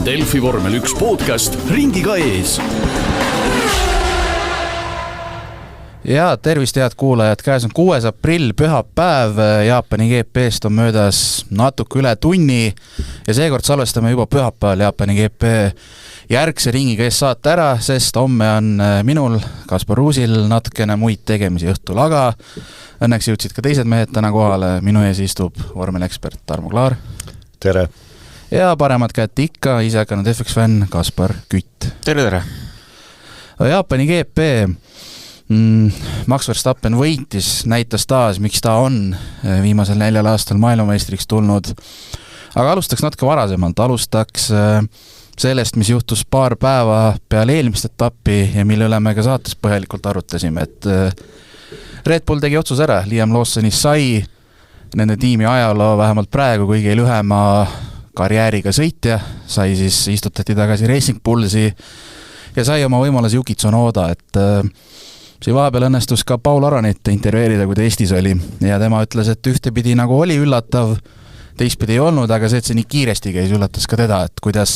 Delfi vormel 1 podcast ringiga ees. Ja tervist head kuulajad, käes on 6. aprill, pühapäev, Jaapani GP-st on möödas natuke üle tunni ja seekord salvestame juba pühapäeval Jaapani GP järgse ringiga ees saate ära, sest homme on minul, Kaspar Ruusil, natukene muid tegemisi õhtul, aga õnneks jõudsid ka teised mehed täna kohale. Minu ees istub vormelekspert Tarmo Klaar. Tere! Ja paremad käed ikka, ise hakanud FX-fänn Kaspar Kütt. Tere! Jaapani GP Max Verstappen võitis, näitas taas, miks ta on viimasel 4 aastal maailmameistriks tulnud. Aga alustaks natuke varasemalt, alustaks sellest, mis juhtus paar päeva peale eelmist etappi ja mille üle me ka saates põhjalikult arutasime, et Red Bull tegi otsus ära, Liam Lawsonist sai nende tiimi ajaloo vähemalt praegu kõige lühema karjääriga sõitja, sai siis istutati tagasi Racing Bullsi ja sai oma võimalus Yuki Tsunoda, et siin vahepeal õnnestus ka Paul Aronit intervjueerida, kui ta Eestis oli ja tema ütles, et ühtepidi nagu oli üllatav, teistpidi ei olnud, aga see, et see nii kiiresti käis, üllatas ka teda, et kuidas,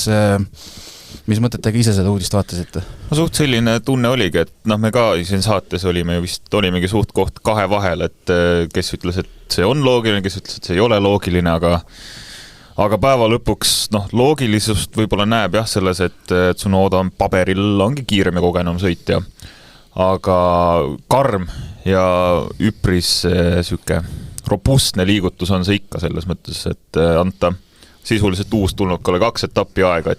mis mõtetega ise seda uudist vaatasite? No suht selline tunne oligi, et me ka siin saates olimegi suht koht 2 vahel, et kes ütles, et see on loogiline, kes ütles, et see ei ole loogiline, aga päeva lõpuks loogilisust võib-olla näeb jah selles, et Tsunoda on paberil, ongi kiirem ja kogenum sõitja, aga karm ja üpris süke robustne liigutus on see ikka selles mõttes, et anta sisuliselt uus tulnukale 2 etappi aega,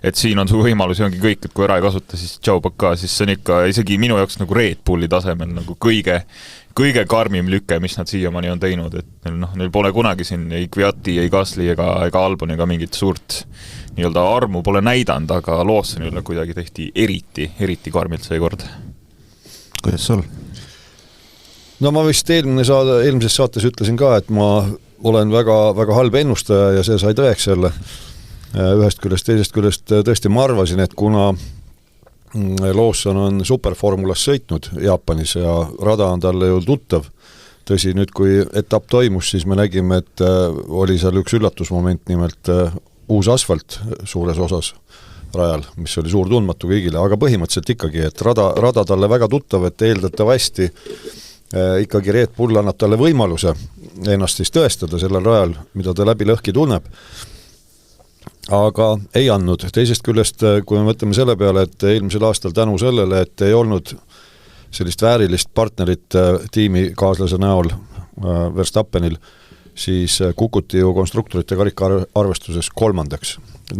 et siin on su võimalusi ongi kõik, et kui ära ei kasuta, siis tšau paka, siis see on ikka isegi minu jaoks nagu Red Bulli tasemel nagu kõige karmim lüke, mis nad siiamaani on teinud, et neil pole kunagi siin ei Kviati, ei Gasly ega Albon ega mingit suurt nii-öelda armu pole näidanud, aga Lawsonile kuidagi tehti eriti karmilt seekord. Kuidas sul? No ma vist eelmises saates ütlesin ka, et ma olen väga, väga halb ennustaja ja see sai tõeks jälle ühest küljest, teisest küljest tõesti ma arvasin, et kuna Lawson on superformulas sõitnud Jaapanis ja rada on talle ju tuttav. Tõsi, nüüd kui etapp toimus, siis me nägime, et oli seal üks üllatusmoment, nimelt uus asfalt suures osas rajal, mis oli suur tundmatu kõigile, aga põhimõtteliselt ikkagi, et rada talle väga tuttav, et eeldatavasti ikkagi Red Bull annab talle võimaluse ennast siis tõestada sellel rajal, mida ta läbi lõhki tunneb. Aga ei andnud. Teisest küljest, kui me mõtleme selle peale, et eelmisel aastal tänu sellele, et ei olnud sellist väärilist partnerit tiimikaaslase näol Verstappenil, siis kukuti ju konstruktorite karikaarvestuses 3.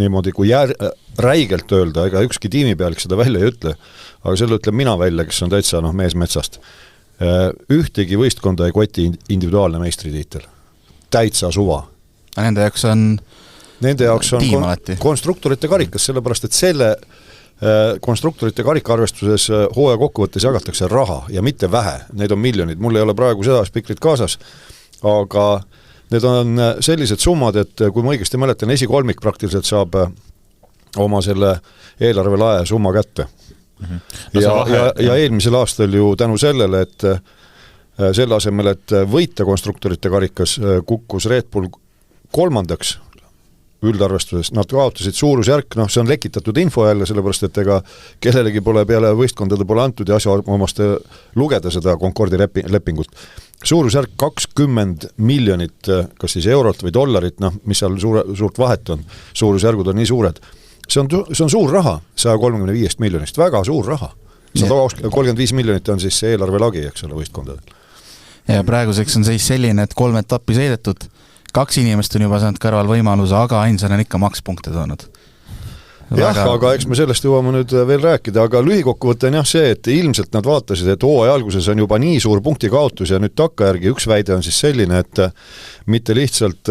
Niimoodi, kui räigelt öelda, ega ükski tiimipealik seda välja ei ütle, aga selle ütleb mina välja, kes on täitsa mees metsast. Ühtegi võistkonda ei koti individuaalne meistritiitel. Täitsa suva. Nende jaoks on konstruktorite karikas, sellepärast, et selle konstruktorite karikaarvestuses hooaja kokkuvõttes jagatakse raha ja mitte vähe. Need on miljonid. Mul ei ole praegu seda spikrit kaasas, aga need on sellised summad, et kui ma õigesti mäletan, esikolmik praktiliselt saab oma selle eelarve lae summa kätte. Ja eelmisel aastal ju tänu sellele, et selle asemel, et võita konstruktorite karikas, kukkus Red Bull 3. üldarvestuses, nad kaotasid suurusjärk, see on lekitatud info jälle, sellepärast, et ega kellelegi pole peale võistkondade pole antud ja asjaomaste lugeda seda Concordi lepingut. Suurusjärk 20 miljonit, kas siis eurot või dollarit, mis seal suurt vahet on, suurusjärgud on nii suured. See on suur raha, 135 miljonist, väga suur raha. 135 miljonit on siis see eelarve lagi, eks ole, võistkondadel. Ja praeguseks on seis selline, et 3 etappi sõidetud, 2 inimest on juba saanud kõrval võimaluse, aga ainsana on ikka makspunkte toonud. Jah, aga eks me sellest jõuame nüüd veel rääkida, aga lühikokkuvõte on jah see, et ilmselt nad vaatasid, et hooaja alguses on juba nii suur punkti kaotus ja nüüd takkajärgi üks väide on siis selline, et mitte lihtsalt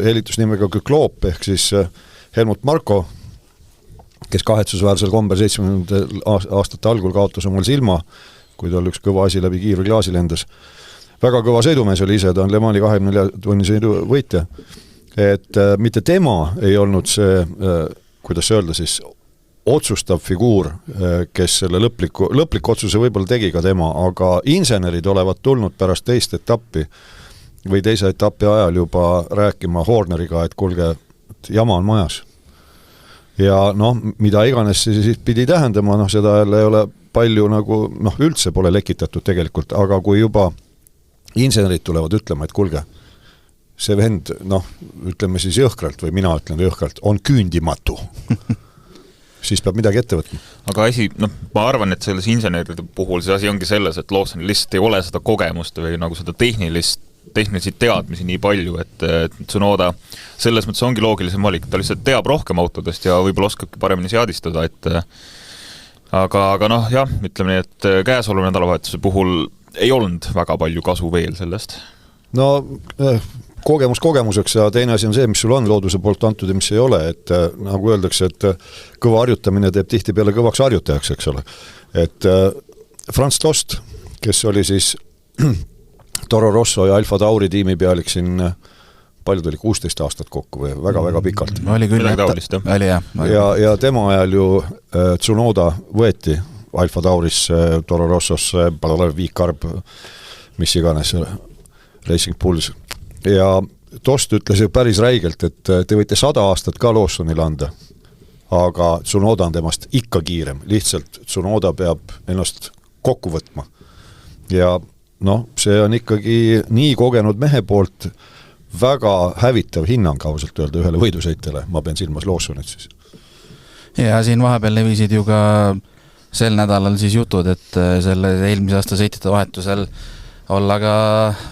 helitusnimega Kloop ehk siis Helmut Marko, kes kahetsusväärsel kombel 70 aastate algul kaotas omal silma, kui tal üks kõva asi läbi kiirklaasi lendas. Väga kõva sõidumees oli ise, ta on Le Mani 24 tunni sõidu võitja. Et mitte tema ei olnud see, kuidas öelda siis, otsustav figuur, kes selle lõplik otsuse võib-olla tegi ka tema, aga insenerid olevat tulnud pärast teist etappi või teise etapi ajal juba rääkima Horneriga, et kuulge, et jama on majas. Ja noh, mida iganes see siis pidi tähendama, noh seda jälle ei ole palju nagu, noh üldse pole lekitatud tegelikult, aga kui juba insenerid tulevad ütlema, et kuulge, see vend, noh, ütleme siis jõhkralt või mina ütlen jõhkralt, on küündimatu. Siis peab midagi ette võtma. Aga asi, noh, ma arvan, et selles inseneride puhul see asi ongi selles, et Lawsonil lihtsalt ei ole seda kogemust või nagu seda tehnilisi teadmisi nii palju, et Tsunoda selles mõttes ongi loogilisem valik, ta lihtsalt teab rohkem autodest ja võib-olla oskabki paremini seadistada, et aga noh, jah, ütleme nii, et käesoleva nädalavahetuse puhul ei olnud väga palju kasu veel sellest. No kogemus kogemuseks ja teine asi on see, mis sul on looduse poolt antud ja mis ei ole, et nagu öeldakse, et kõva harjutamine teeb tihti peale kõvaks harjutajaks, eks ole. Et Franz Tost, kes oli siis Toro Rosso ja Alfa Tauri tiimi pealik siin, paljud oli 16 aastat kokku või väga-väga pikalt. Oli küll, ja tema ajal ju Tsunoda võeti Alfa Tauris, Toro Rossos, Viikarb, mis iganes, Racing Bulls. Ja Tost ütles ju päris räigelt, et te võite 100 aastat ka Lawsonile anda, aga Tsunoda on temast ikka kiirem. Lihtsalt Tsunoda peab ennast kokku võtma. Ja noh, see on ikkagi nii kogenud mehe poolt väga hävitav hinnang ausalt öelda ühele võidusõitjale. Ma pean silmas Lawsonit siis. Ja siin vahepeal levisid ju ka sel nädalal siis jutud, et selle eelmise aasta sõitjate vahetusel olla ka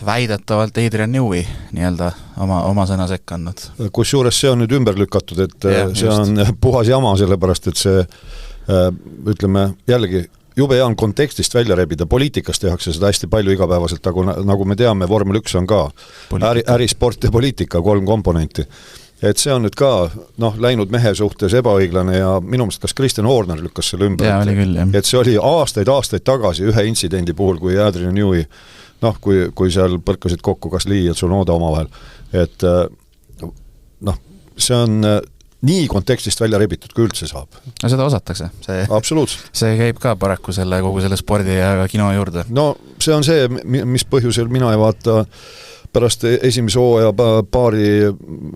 väidetavalt Adrian Newey nii-öelda oma sõna sekka andnud. Kusjuures see on nüüd ümber lükatud, et see on puhas jama, sellepärast, et see ütleme jällegi jube hea on kontekstist välja rebida, poliitikas tehakse seda hästi palju igapäevaselt, nagu me teame, Vormel 1 on ka ärisport ja poliitika 3 komponenti. Et see on nüüd ka läinud mehe suhtes ebaõiglane ja minu meelest kas Christian Horner lükkas selle ümber, et see oli aastaid tagasi ühe intsidendi puhul, kui Adrian Newey, kui seal põrkasid kokku kas Lee ja Tsunoda omavahel, et see on nii kontekstist välja rebitud, kui üldse saab. No seda osatakse. Absoluutselt. See käib ka paraku kogu selle spordi ja kino juurde. No see on see, mis põhjusel mina ei vaata pärast esimese hooaja paari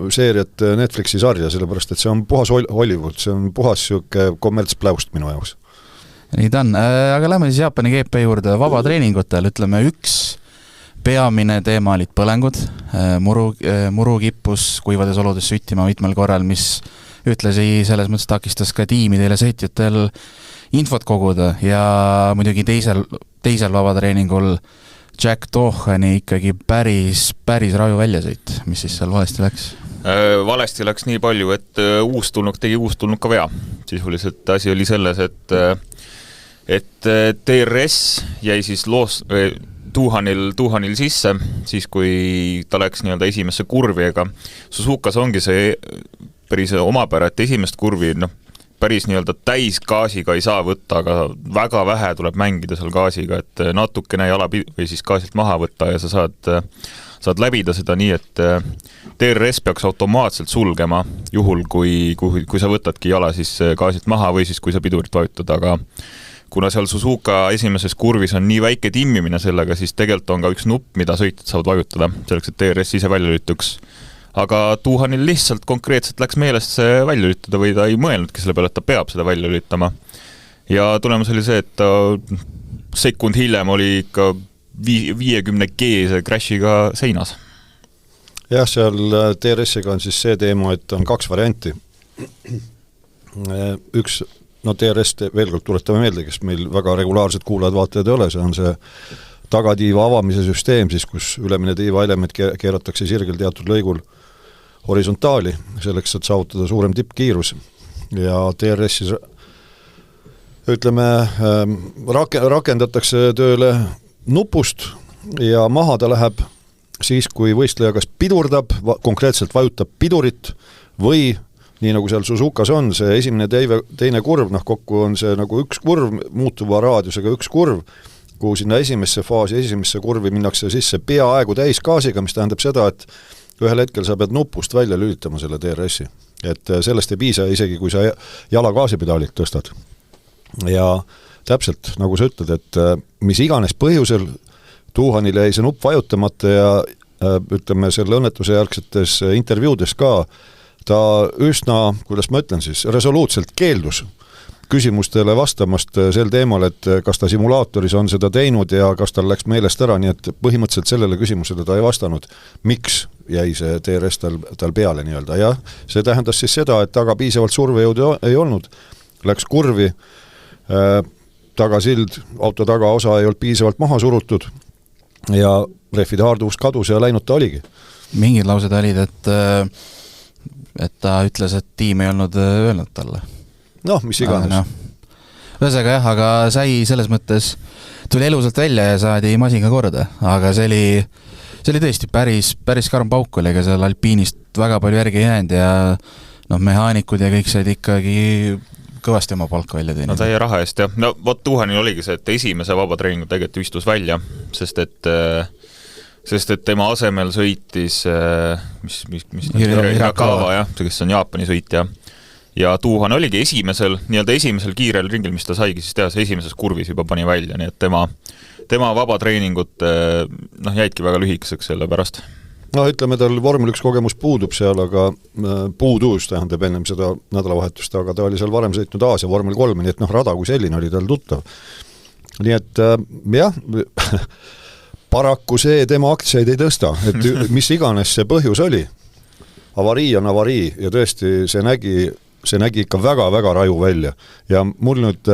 seeriat Netflixi sarja, sellepärast, et see on puhas Hollywood, see on puhas siuke kommertspläust minu jaoks. Nii ta on, aga lähme siis Jaapani GP juurde vabatreeningutel, ütleme üks peamine teema olid põlengud, muru kippus kuivades oludes süttima mitmel korral, mis ütlesi selles mõttes takistas ka tiimidele sõitjatel infot koguda ja muidugi teisel vabatreeningul Jack Doohani ikkagi päris raju väljasõit, mis siis seal valesti läks? Valesti läks nii palju, et uustulnuk tegi uustulnuk ka vea. Sisuliselt asi oli selles, et TRS jäi siis Doohanil sisse, siis kui ta läks nii-öelda esimesse kurvi, ega Suzukas ongi see päris omapära, et esimest kurvi päris nii-öelda täis gaasiga ei saa võtta, aga väga vähe tuleb mängida seal gaasiga, et natukene jala või siis gaasilt maha võtta ja sa saad läbida seda nii, et TRS peaks automaatselt sulgema juhul, kui sa võtadki jala siis gaasilt maha või siis kui sa pidurit vajutad, aga kuna seal Suzuka esimeses kurvis on nii väike timmimine sellega, siis tegelikult on ka üks nupp, mida sõitjad saavad vajutada, selleks, et TRS ise välja lütuks. Aga Doohanil lihtsalt konkreetselt läks meelest see välja lütada või ta ei mõelnudki selle peale, et ta peab seda välja lütama. Ja tulemus oli see, et ta sekund hiljem oli ikka 50G crashiga seinas. Jah, seal TRS-iga on siis see teema, et on 2 varianti. Üks, TRS veel kord tuletame meelde, kes meil väga regulaarsed kuulajad vaatajad ei ole, see on see tagatiiva avamise süsteem, siis kus ülemine tiiva element keeratakse sirgel teatud lõigul horisontaali, selleks, et saavutada suurem tippkiirus. Ja TRS-is ütleme, rakendatakse tööle nupust ja maha ta läheb siis, kui võistleja kas pidurdab, konkreetselt vajutab pidurit või nii nagu seal Suzukas on, see esimene teine kurv, kokku on see nagu üks kurv, muutuva raadiusega üks kurv, kuhu sinna esimesse faasi, esimesse kurvi minnakse sisse peaaegu täis gaasiga, mis tähendab seda, et ühel hetkel sa pead nupust välja lülitama selle DRS-i. Et sellest ei piisa isegi, kui sa jala gaasipedaalilt tõstad. Ja täpselt, nagu sa ütled, et mis iganes põhjusel Doohanile jäi see nupp vajutamata ja ütleme selle õnnetuse järgsetes intervjuudes ka ta üsna, kuidas ma ütlen siis, resoluutselt keeldus küsimustele vastamast sel teemal, et kas ta simulaatoris on seda teinud ja kas tal läks meelest ära, nii et põhimõtteliselt sellele küsimusele ta ei vastanud, miks jäi see DRS tal peale nii-öelda. Ja see tähendas siis seda, et taga piisavalt survejõudu ei olnud, läks kurvi, tagasild, auto taga osa ei olnud piisavalt maha surutud ja rehvide haarduvus kadus ja läinud ta oligi. Mingid laused olid, et ta ütles, et tiim ei olnud öelnud talle. Noh, mis iganes. Ühesõnaga jah, aga sai selles mõttes, tuli elusalt välja ja saadi masinga korda, aga see oli tõesti päris karm pauk oli, ega seal alpiinist väga palju järgi jäänud ja mehaanikud ja kõik said ikkagi kõvasti oma palka välja teinud. No täie raha eest, jah. No vot Tuhanil oligi see, et esimese vabatreeningu tegelikult istus välja, sest et tema asemel sõitis Hirakawa, jah, kes on Jaapani sõitja. Ja Tuhan oligi esimesel kiirel ringil, mis ta saigi siis teha, see esimeses kurvis juba pani välja, nii et tema vabatreeningut jäidki väga lühikeseks selle pärast. No ütleme, tal vormel 1 kogemus puudub seal, aga puudus tähendab ennem seda nädalavahetust, aga ta oli seal varem sõitnud Aasia vormel 3, nii et rada kui selline oli tal tuttav. Nii et jah, paraku see tema aktsiaid ei tõsta, et mis iganes see põhjus oli. Avarii on avarii ja tõesti see nägi ikka väga-väga raju välja. Ja mul nüüd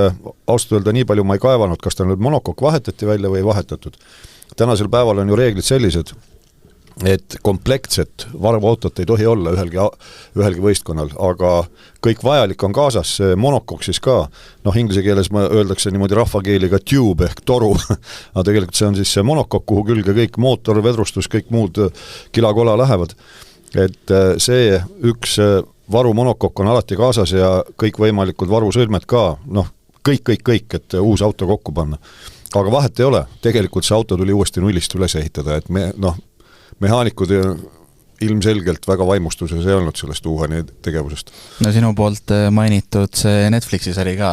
ausalt öelda nii palju ma ei kaevanud, kas ta nüüd monokokk vahetati välja või ei vahetatud. Tänasel päeval on ju reeglid sellised, et komplektset varvaautot ei tohi olla ühelgi võistkonnal, aga kõik vajalik on kaasas, see monokokk siis ka, inglise keeles öeldakse niimoodi rahvakeeliga tube ehk toru, aga tegelikult see on siis see monokokk, kuhu külge kõik mootor, vedrustus, kõik muud kilakola lähevad. Et see üks varu monokokk on alati kaasas ja kõik võimalikud varusõlmed ka, kõik, et uus auto kokku panna. Aga vahet ei ole, tegelikult see auto tuli uuesti nullist üles ehitada, et mehaanikud ilmselgelt väga vaimustuses ei olnud sellest Tuhani tegevusest. No sinu poolt mainitud see Netflixi sari ka,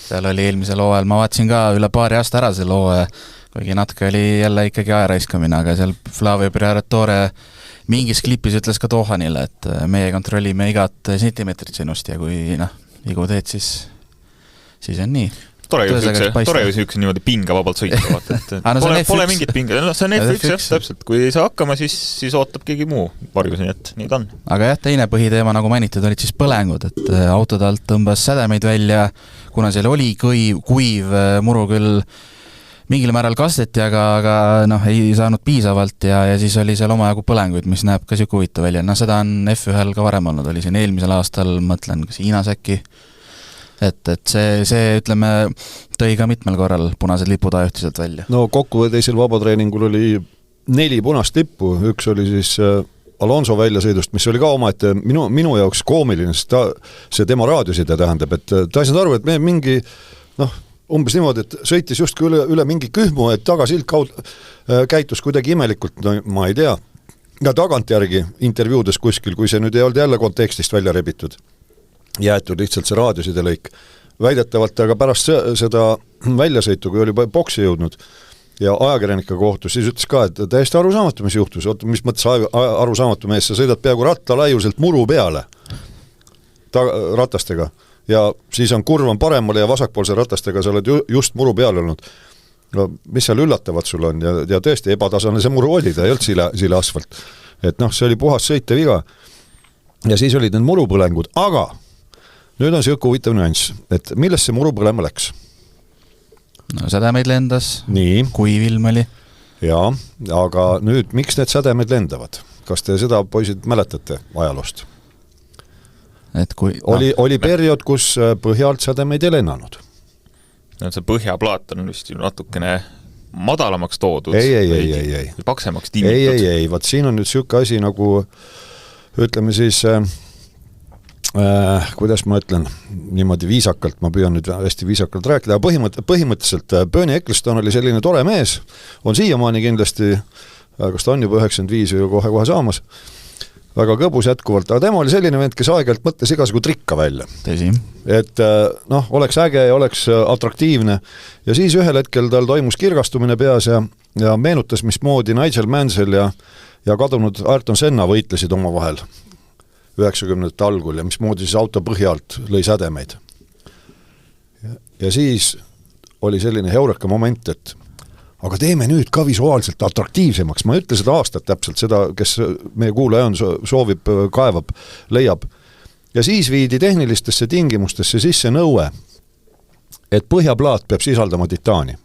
seal oli eelmisel hooajal, ma vaatasin ka üle paari aasta ära selle hooaja, kuigi natuke oli jälle ikkagi aeraiskamine, aga seal Flavio Briatore mingis klipis ütles ka Tuhanile, et meie kontrollime igat sentimeetrit sinust ja kui igu teed, siis on nii. Tore ju üks niimoodi pingavabalt sõita, vaata, pole mingit pinga. See on Netflix, jah, täpselt. Kui ei saa hakkama, siis ootab keegi muu varjus, nii et nii ta on. Aga jah, teine põhiteema, nagu mainitud, olid siis põlengud, et autod alt tõmbas sädemeid välja, kuna seal oli kuiv muru küll mingil määral kasteti, aga ei saanud piisavalt ja siis oli seal omajagu põlenguid, mis näeb ka siuke huvitav välja. Seda on F1-l ka varem olnud, oli siin eelmisel aastal, mõtlen, kas Hiinas äkki. Et see ütleme, tõi ka mitmel korral punased lipud ajuhtiselt välja. No kokkuvõteisel vabatreeningul oli 4 punast lippu, üks oli siis Alonso väljasõidust, mis oli ka omaette minu jaoks koomiline, sest see tema raadioside tähendab, et ta ei saanud aru, et me mingi, umbes niimoodi, et sõitis justkui üle mingi kühmu, et tagasilt käitus kuidagi imelikult, ma ei tea. Ja tagantjärgi intervjuudes kuskil, kui see nüüd ei olnud jälle kontekstist välja rebitud, jäetud lihtsalt see raadioside lõik. Väidetavalt, aga pärast seda väljasõitu, kui oli boksi jõudnud ja ajakirjanika kohtus, siis ütles ka, et täiesti arusaamatu, mis juhtus. Mis mõttes arusaamatu mees, sa sõidad peaaegu rattalaiuselt muru peale ratastega ja siis on kurv on paremale ja vasakpoolse ratastega sa oled just muru peal olnud. No, mis seal üllatavad sul on ja tõesti ebatasane see muru oli, ta ei olnud sile asfalt. Et see oli puhas sõite viga ja siis olid need murupõlengud, aga nüüd on siuke huvitav nüanss, et millest see muru põlema läks? No sädemeid lendas, nii. Kuiv ilm oli. Jaa, aga nüüd miks need sädemeid lendavad? Kas te seda poisid mäletate ajaloost? Oli periood, kus põhjalt sädemeid ei lennanud. See põhjaplaat on vist natukene madalamaks toodud. Ei. Paksemaks tiimitud. Ei, vaat siin on nüüd siuke asi nagu, ütleme siis, kuidas ma ütlen, niimoodi viisakalt, ma püüan nüüd hästi viisakalt rääkida, põhimõtteliselt Bernie Ecclestone oli selline tore mees, on siiamaani kindlasti, kas ta on juba 95 või kohe saamas, väga kõbus jätkuvalt, aga tema oli selline vend, kes aeg-ajalt mõtles igasugu trikka välja. Tõsi. Et oleks äge ja oleks atraktiivne ja siis ühel hetkel tal toimus kirgastumine peas ja meenutas, mismoodi Nigel Mansell ja kadunud Ayrton Senna võitlesid oma vahel 90ndate algul ja mismoodi siis auto põhjalt lõi sädemeid. Ja siis oli selline heureka moment, et aga teeme nüüd ka visuaalselt atraktiivsemaks. Ma ei ütle seda aastat täpselt, seda, kes meie kuulaja on, soovib, kaevab, leiab. Ja siis viidi tehnilistesse tingimustesse sisse nõue, et põhjaplaat peab sisaldama titaani.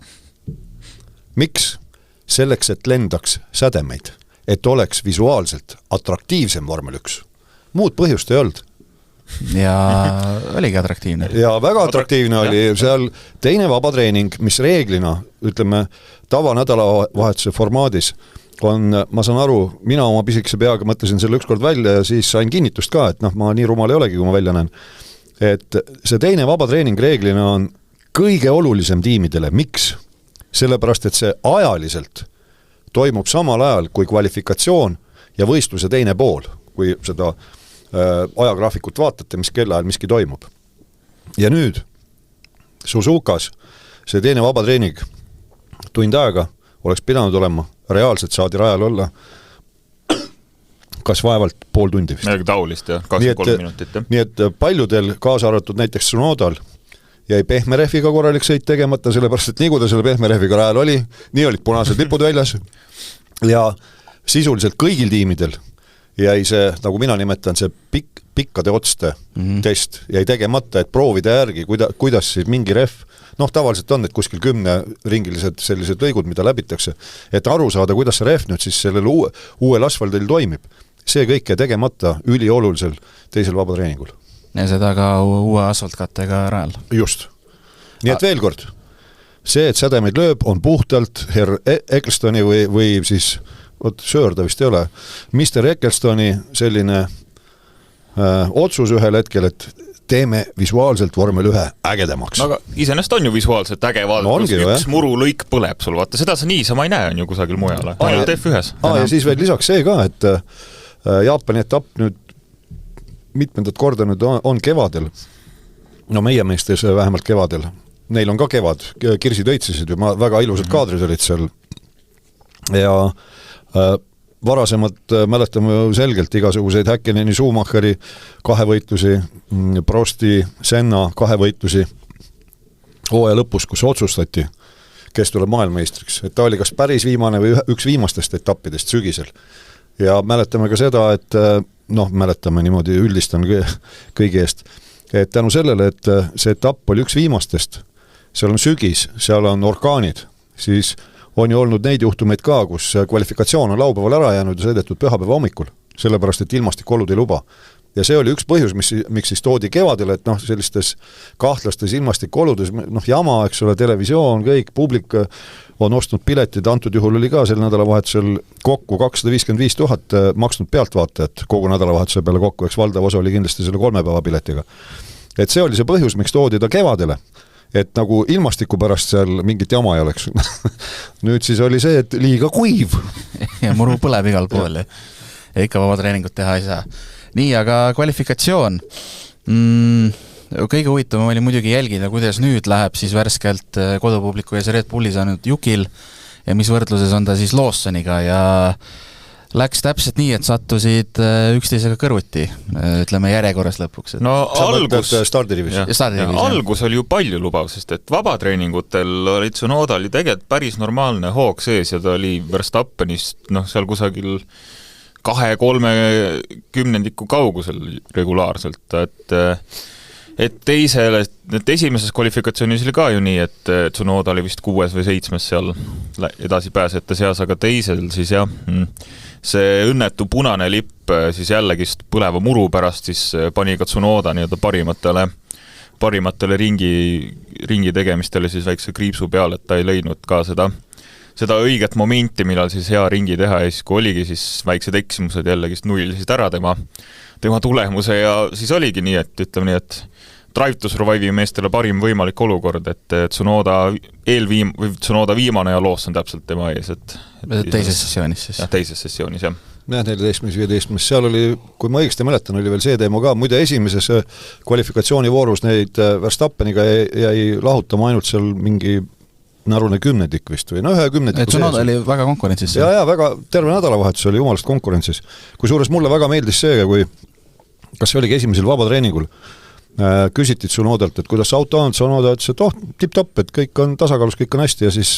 Miks? Selleks, et lendaks sädemeid, et oleks visuaalselt atraktiivsem vormel 1. Muud põhjust ei olnud. Ja oligi atraktiivne. Ja väga atraktiivne oli seal teine vabatreening, mis reeglina, ütleme, tavanädalavahetuse formaadis on, ma saan aru, mina oma pisikese peaga mõtlesin selle ükskord välja ja siis sain kinnitust ka, et ma nii rumal ei olegi, kui ma välja näen. Et see teine vabatreening reeglina on kõige olulisem tiimidele. Miks? Sellepärast, et see ajaliselt toimub samal ajal kui kvalifikatsioon ja võistluse teine pool, kui seda ajagraafikut vaatate, mis kellaajal miski toimub. Ja nüüd Suzukas see teine vabatreening tund aega oleks pidanud olema, reaalselt saadi rajal olla kas vaevalt pool tundi vist. Midagi taulist, 23 minutit. Nii et paljudel, kaasa arvatud näiteks Tsunodal, jäi pehme rehviga korralik sõit tegemata, sellepärast, et nii kui ta selle pehme rehviga rajal oli, nii olid punased lipud väljas ja sisuliselt kõigil tiimidel jäi see, nagu mina nimetan, see pikkade otste test jäi tegemata, et proovida järgi, kuidas siis mingi rehv, tavaliselt on, et kuskil 10 ringilised sellised lõigud, mida läbitakse, et aru saada, kuidas see rehv nüüd siis sellel uuel asfaldil toimib. See kõike tegemata üliolulisel teisel vabatreeningul. Ja seda ka uue asfaltkattega rajal. Just. Nii et veel kord, see, et sädemeid lööb, on puhtalt Herr Ecclestoni või siis Söör ta vist ei ole, Mr. Ecclestoni selline otsus ühel hetkel, et teeme visuaalselt vormel 1 ägedamaks. Aga iseenesest on ju visuaalselt äge vaadata, üks muru lõik põleb sul, vaata, seda sa niisama ei näe on ju kusagil mujale, ainult F1. Ja siis veel lisaks see ka, et Jaapani etapp nüüd mitmendat korda nüüd on kevadel, meie meestes vähemalt kevadel, neil on ka kevad, kirsid õitsisid ju, väga ilusad kaadrid olid seal ja varasemalt mäletame selgelt igasuguseid Häkkeneni Schumacheri kahevõitlusi, Prosti Senna kahevõitlusi hooaja lõpus, kus otsustati, kes tuleb maailmameistriks. Et ta oli kas päris viimane või üks viimastest etappidest sügisel. Ja mäletame ka seda, et mäletame niimoodi üldistan kõigi eest, et tänu sellele, et see etapp oli üks viimastest, seal on sügis, seal on orkaanid, siis on ju olnud neid juhtumeid ka, kus kvalifikatsioon on laupäeval ära jäänud ja sõidetud pühapäeva hommikul, sellepärast, et ilmastikolud ei luba. Ja see oli üks põhjus, miks siis toodi kevadel, et sellistes kahtlastes ilmastikoludes, jama, eks ole, televisioon, kõik, publik on ostnud piletid, antud juhul oli ka sel nädalavahetusel kokku 255 000 maksnud pealtvaatajat kogu nädalavahetuse peale kokku, eks valdav osa oli kindlasti selle 3 päeva piletiga. Et see oli see põhjus, miks toodi ta kevadele, et nagu ilmastiku pärast seal mingit jama ei oleks. Nüüd siis oli see, et liiga kuiv. Ja muru põleb igal pool ja ikka vaba treeningut teha ei saa. Nii, aga kvalifikatsioon. Kõige huvitavam oli muidugi jälgida, kuidas nüüd läheb siis värskelt kodupubliku ja see Red Bulli saanud Jukil ja mis võrdluses on ta siis Lawsoniga ja läks täpselt nii, et sattusid üksteisega kõrvuti, ütleme järjekorras lõpuks. No algus oli ju palju lubav, sest et vabatreeningutel oli Tsunodal ju tegelikult päris normaalne hoog sees ja ta oli Verstappenist seal kusagil 2-3 kaugusel regulaarselt, et esimeses kvalifikatsioonis oli ka ju nii, et Tsunoda oli vist 6 või 7 seal edasi pääsete seas, aga teisel siis see õnnetu punane lipp siis jällegist põleva muru pärast siis pani ka Tsunoda nii-öelda parimatele ringi tegemistele siis väikse kriipsu peal, et ta ei leidnud ka seda õiget momenti, millal siis hea ringi teha ja siis kui oligi siis väiksed eksimused jällegist nullisid ära tema tulemuse ja siis oligi nii, et ütleme nii, et Drive to Survive'i meestele parim võimalik olukord, et Tsunoda viimane ja Lawson täpselt tema ees. Teises sessioonis siis. Jah, teises sessioonis, jah. 14-15, seal oli, kui ma õigesti mäletan, oli veel see teema ka, muide esimeses kvalifikatsioonivoorus neid Verstappeniga jäi lahutama ainult seal mingi narune 10 vist või, 1 10 Tsunoda oli väga konkurentsis. Ja väga terve nädalavahetus oli jumalast konkurentsis. Kui suures mulle väga meeldis see, kui kas see oligi esimesel vabatreeningul, küsiti Tsunodalt, et kuidas auto on, Tsunoda ütles, et tipp-topp, et kõik on tasakaalus, kõik on hästi ja siis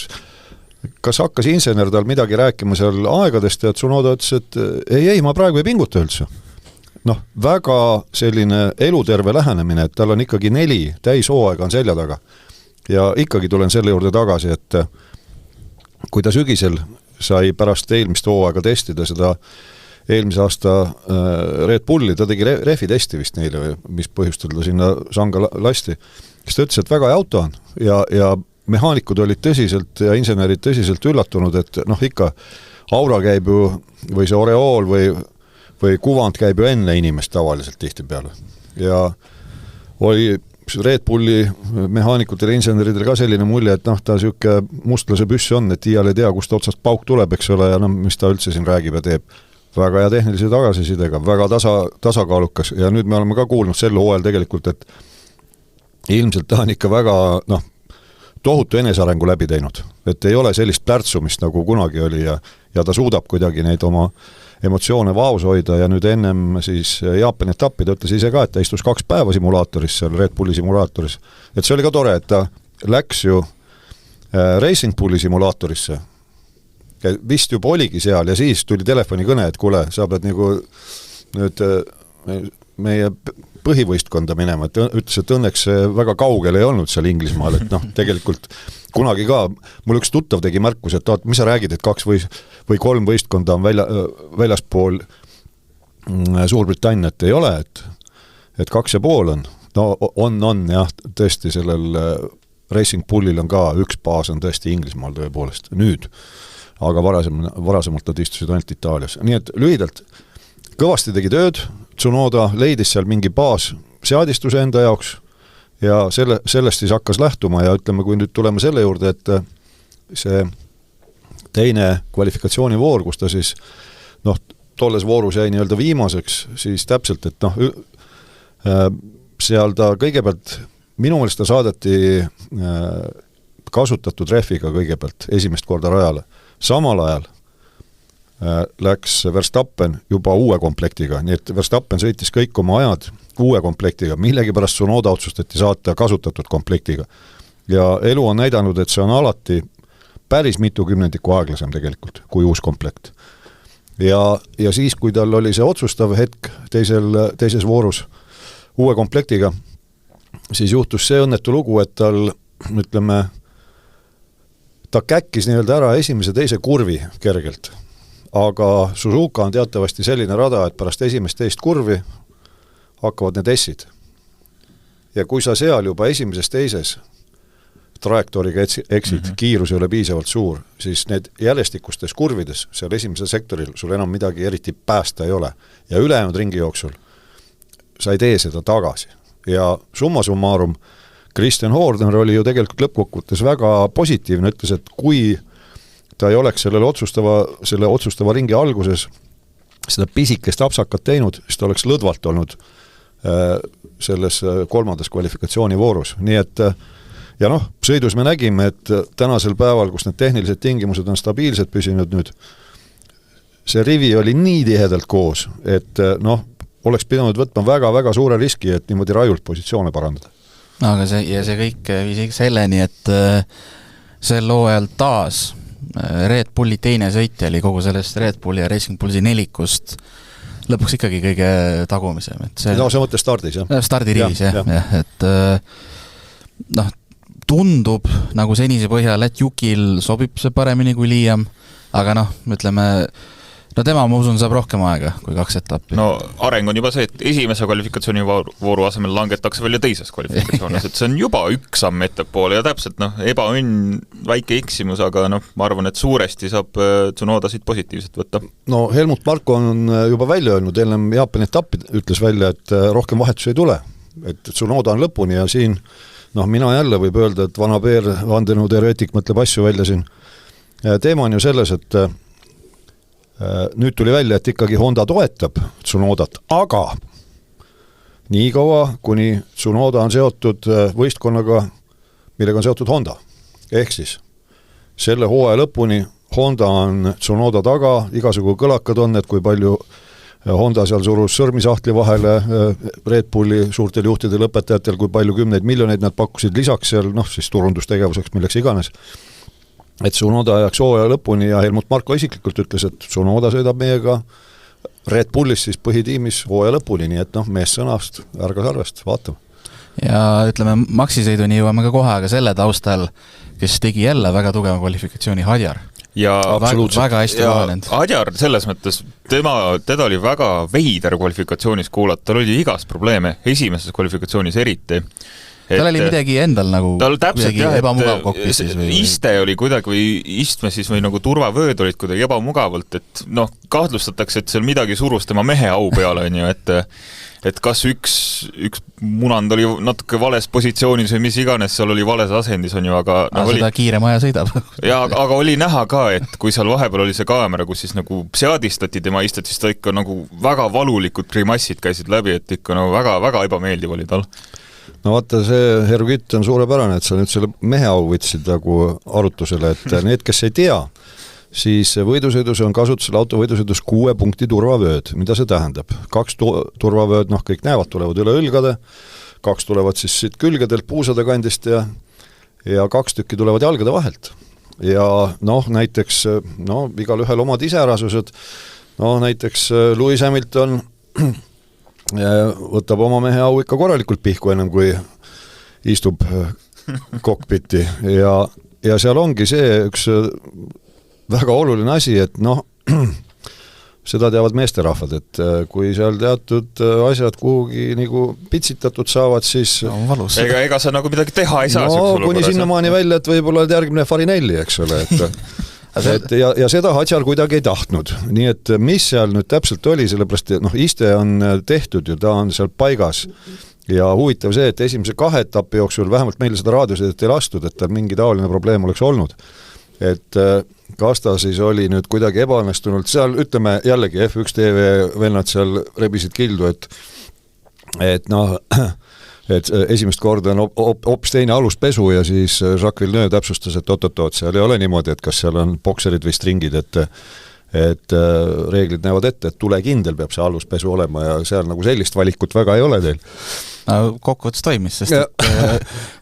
kas hakkas insener tal midagi rääkima seal aegadest ja Tsunoda ütles, et ei, ma praegu ei pinguta üldse. Väga selline eluterve lähenemine, et tal on ikkagi 4 täishooaega on selja taga. Ja ikkagi tulen selle juurde tagasi, et kui ta sügisel sai pärast eelmist hooaega testida seda eelmise aasta Red Bulli, ta tegi refi testi vist neile, mis põhjustel ta sinna sanga lasti, kes ta ütles, et väga hea auto on ja mehaanikud olid tõsiselt ja insenerid tõsiselt üllatunud, et ikka aura käib ju, või see oreool või kuvand käib ju enne inimest tavaliselt tihti peale. Ja oli Red Bulli mehaanikutele, inseneridele ka selline mulje, et ta siuke mustlase püss on, et iial ei tea, kust otsast pauk tuleb, eks ole, ja mis ta üldse siin räägib ja teeb. Väga hea tehnilise tagasisidega, väga tasakaalukas ja nüüd me oleme ka kuulnud sel hooajal tegelikult, et ilmselt ta on ikka väga tohutu enesearengu läbi teinud, et ei ole sellist plärtsumist nagu kunagi oli ja ta suudab kuidagi neid oma emotsioone vaos hoida ja nüüd ennem siis Jaapani etappi ta ütles ise ka, et ta istus 2 päeva simulaatoris, seal Red Bulli simulaatoris. Et see oli ka tore, et ta läks ju Racing Bulli simulaatorisse, vist juba oligi seal ja siis tuli telefoni kõne, et kuule, sa pead nagu nüüd meie põhivõistkonda minema, et ütles, et õnneks väga kaugel ei olnud seal Inglismaal, et tegelikult kunagi ka, mul üks tuttav tegi märkus, et mis sa räägid, et 2 või 3 võistkonda on väljaspool Suurbritanniat ei ole, et 2,5 on. On jah, tõesti sellel Racing Bullil on ka üks baas on tõesti Inglismaal tõepoolest nüüd, aga varasemalt nad istusid ainult Itaalias. Nii et lühidalt, kõvasti tegi tööd, Tsunoda leidis seal mingi baas seadistuse enda jaoks ja sellest siis hakkas lähtuma ja ütleme, kui nüüd tuleme selle juurde, et see teine kvalifikatsioonivoor, kus ta siis tolles voorus jäi nii-öelda viimaseks, siis täpselt, et seal ta kõigepealt, minu meelest ta saadeti kasutatud rehviga kõigepealt esimest korda rajale. Samal ajal läks Verstappen juba uue komplektiga, nii et Verstappen sõitis kõik oma ajad uue komplektiga, millegi pärast Tsunoda otsustati saata kasutatud komplektiga. Ja elu on näidanud, et see on alati päris mitu kümnendikku aeglasem tegelikult kui uus komplekt. Ja siis, kui tal oli see otsustav hetk teises voorus uue komplektiga, siis juhtus see õnnetu lugu, et tal, ütleme, ta käkkis nii-öelda ära esimese teise kurvi kergelt. Aga Suzuka on teatavasti selline rada, et pärast esimest teist kurvi hakkavad need essid. Ja kui sa seal juba esimeses teises trajektooriga eksid, kiirus ei ole piisavalt suur, siis need jälestikustes kurvides seal esimesel sektoril sul enam midagi eriti päästa ei ole. Ja ülejäänud ringi jooksul sa ei tee seda tagasi. Ja summa summarum, Christian Horner oli ju tegelikult lõppkokkuvõttes väga positiivne, ütles, et kui ta ei oleks selle otsustava ringi alguses seda pisikest apsakat teinud, siis ta oleks lõdvalt olnud selles 3. kvalifikatsioonivoorus. Nii et, ja sõidus me nägime, et tänasel päeval, kus need tehnilised tingimused on stabiilsed püsinud nüüd, see rivi oli nii tihedalt koos, et oleks pidanud võtma väga-väga suure riski, et niimoodi rajult positsioone parandada. Aga see kõik viis selleni, et sel hooajal taas Red Bulli teine sõitja oli kogu sellest Red Bulli ja Racing Bulli nelikust lõpuks ikkagi kõige tagumisem. See mõttes stardis, jah? Stardirivis, jah. Et tundub nagu senise põhjal, et Jukil sobib see paremini kui Liam, aga ütleme, tema, ma usun, saab rohkem aega kui 2 etappi. Areng on juba see, et esimese kvalifikatsioonivooru asemel langetakse välja teises kvalifikatsioonis, et see on juba 1 samm ettepoole ja täpselt, ebaõnn, väike eksimus, aga ma arvan, et suuresti saab Tsunoda siit positiivselt võtta. Helmut Marko on juba välja öelnud, ennem Jaapani etappi ütles välja, et rohkem vahetus ei tule, et Tsunoda on lõpuni ja siin, mina jälle võib öelda, et vana Peer, vandenõu teoreetik mõtleb asju välja siin. Teema on ju selles, et nüüd tuli välja, et ikkagi Honda toetab Tsunodat, aga nii kaua, kuni Tsunoda on seotud võistkonnaga, millega on seotud Honda. Ehk siis selle hooaja lõpuni Honda on Tsunoda taga, igasugu kõlakad on, et kui palju Honda seal surus sõrmisahtli vahele Red Bulli suurtel juhtidel õpetajatel, kui palju 10 miljoneid nad pakkusid lisaks seal, siis turundustegevuseks, milleks iganes. Et Tsunoda jääks hooaja lõpuni ja Helmut Marko isiklikult ütles, et Tsunoda sõidab meiega Red Bullis siis põhitiimis hooaja lõpuni, nii et mees sõnast, ärgas arvest, vaatame. Ja ütleme, maksisõiduni jõuame ka kohe, aga selle taustal, kes tegi jälle väga tugeva kvalifikatsiooni, Hadjar. Ja väga hästi vahenenud. Hadjar selles mõttes, teda oli väga veider kvalifikatsioonis kuulata, tal oli igast probleeme, esimeses kvalifikatsioonis eriti. Tal oli midagi endal nagu täpselt, ebamugav kokpis siis või? Iste oli kuidagi või istme siis või nagu turvavööd olid kuidagi ebamugavalt, et kahtlustatakse, et seal midagi surus tema mehe au peale, on ju, et kas üks munand oli natuke vales positsioonis või mis iganes, seal oli vales asendis, on ju, aga seda kiire maja sõidab. Ja, aga oli näha ka, et kui seal vahepeal oli see kaamera, kus siis nagu seadistati tema istet, siis ta ikka nagu väga valulikud grimassid käisid läbi, et ikka nagu väga ebameeldiv oli tal. No vaata, see Herugit on suurepärane, et sa nüüd selle mehe au võtsid nagu arutusele, et need, kes ei tea, siis võidusõidus on kasutusel autovõidusõidus 6 punkti turvavööd. Mida see tähendab? 2 turvavööd, kõik näevad, tulevad üle õlgade, 2 tulevad siis siit külgedelt puusade kandist ja 2 tükki tulevad jalgade vahelt. Ja näiteks, igal ühel omad iseärasused, näiteks Lewis Hamilton võtab oma mehe au ikka korralikult pihku ennem kui istub kokpiti ja seal ongi see üks väga oluline asi, et seda teavad meesterahvad, et kui seal teatud asjad kuhugi nagu pitsitatud saavad, siis ega sa nagu midagi teha ei saa. Kuni sinnamaani välja, et võib-olla järgmine Farinelli, eks ole, ja seda Hadjar kuidagi ei tahtnud. Nii et mis seal nüüd täpselt oli, sellepärast iste on tehtud ju, ta on seal paigas ja huvitav see, et esimese 2 etappi jooksul vähemalt meile seda raadiosõidet ei lastud, et tal mingi taoline probleem oleks olnud. Et kas ta siis oli nüüd kuidagi ebaõnnestunult, seal ütleme jällegi F1 TV vennad seal rebisid kildu, et esimest korda on hoopis teine aluspesu ja siis Jacques Villeneuve täpsustas, et oot, seal ei ole niimoodi, et kas seal on bokserid või stringid, et reeglid näevad ette, et tulekindel peab see aluspesu olema ja seal nagu sellist valikut väga ei ole teil. Kokkuvõttes toimis, sest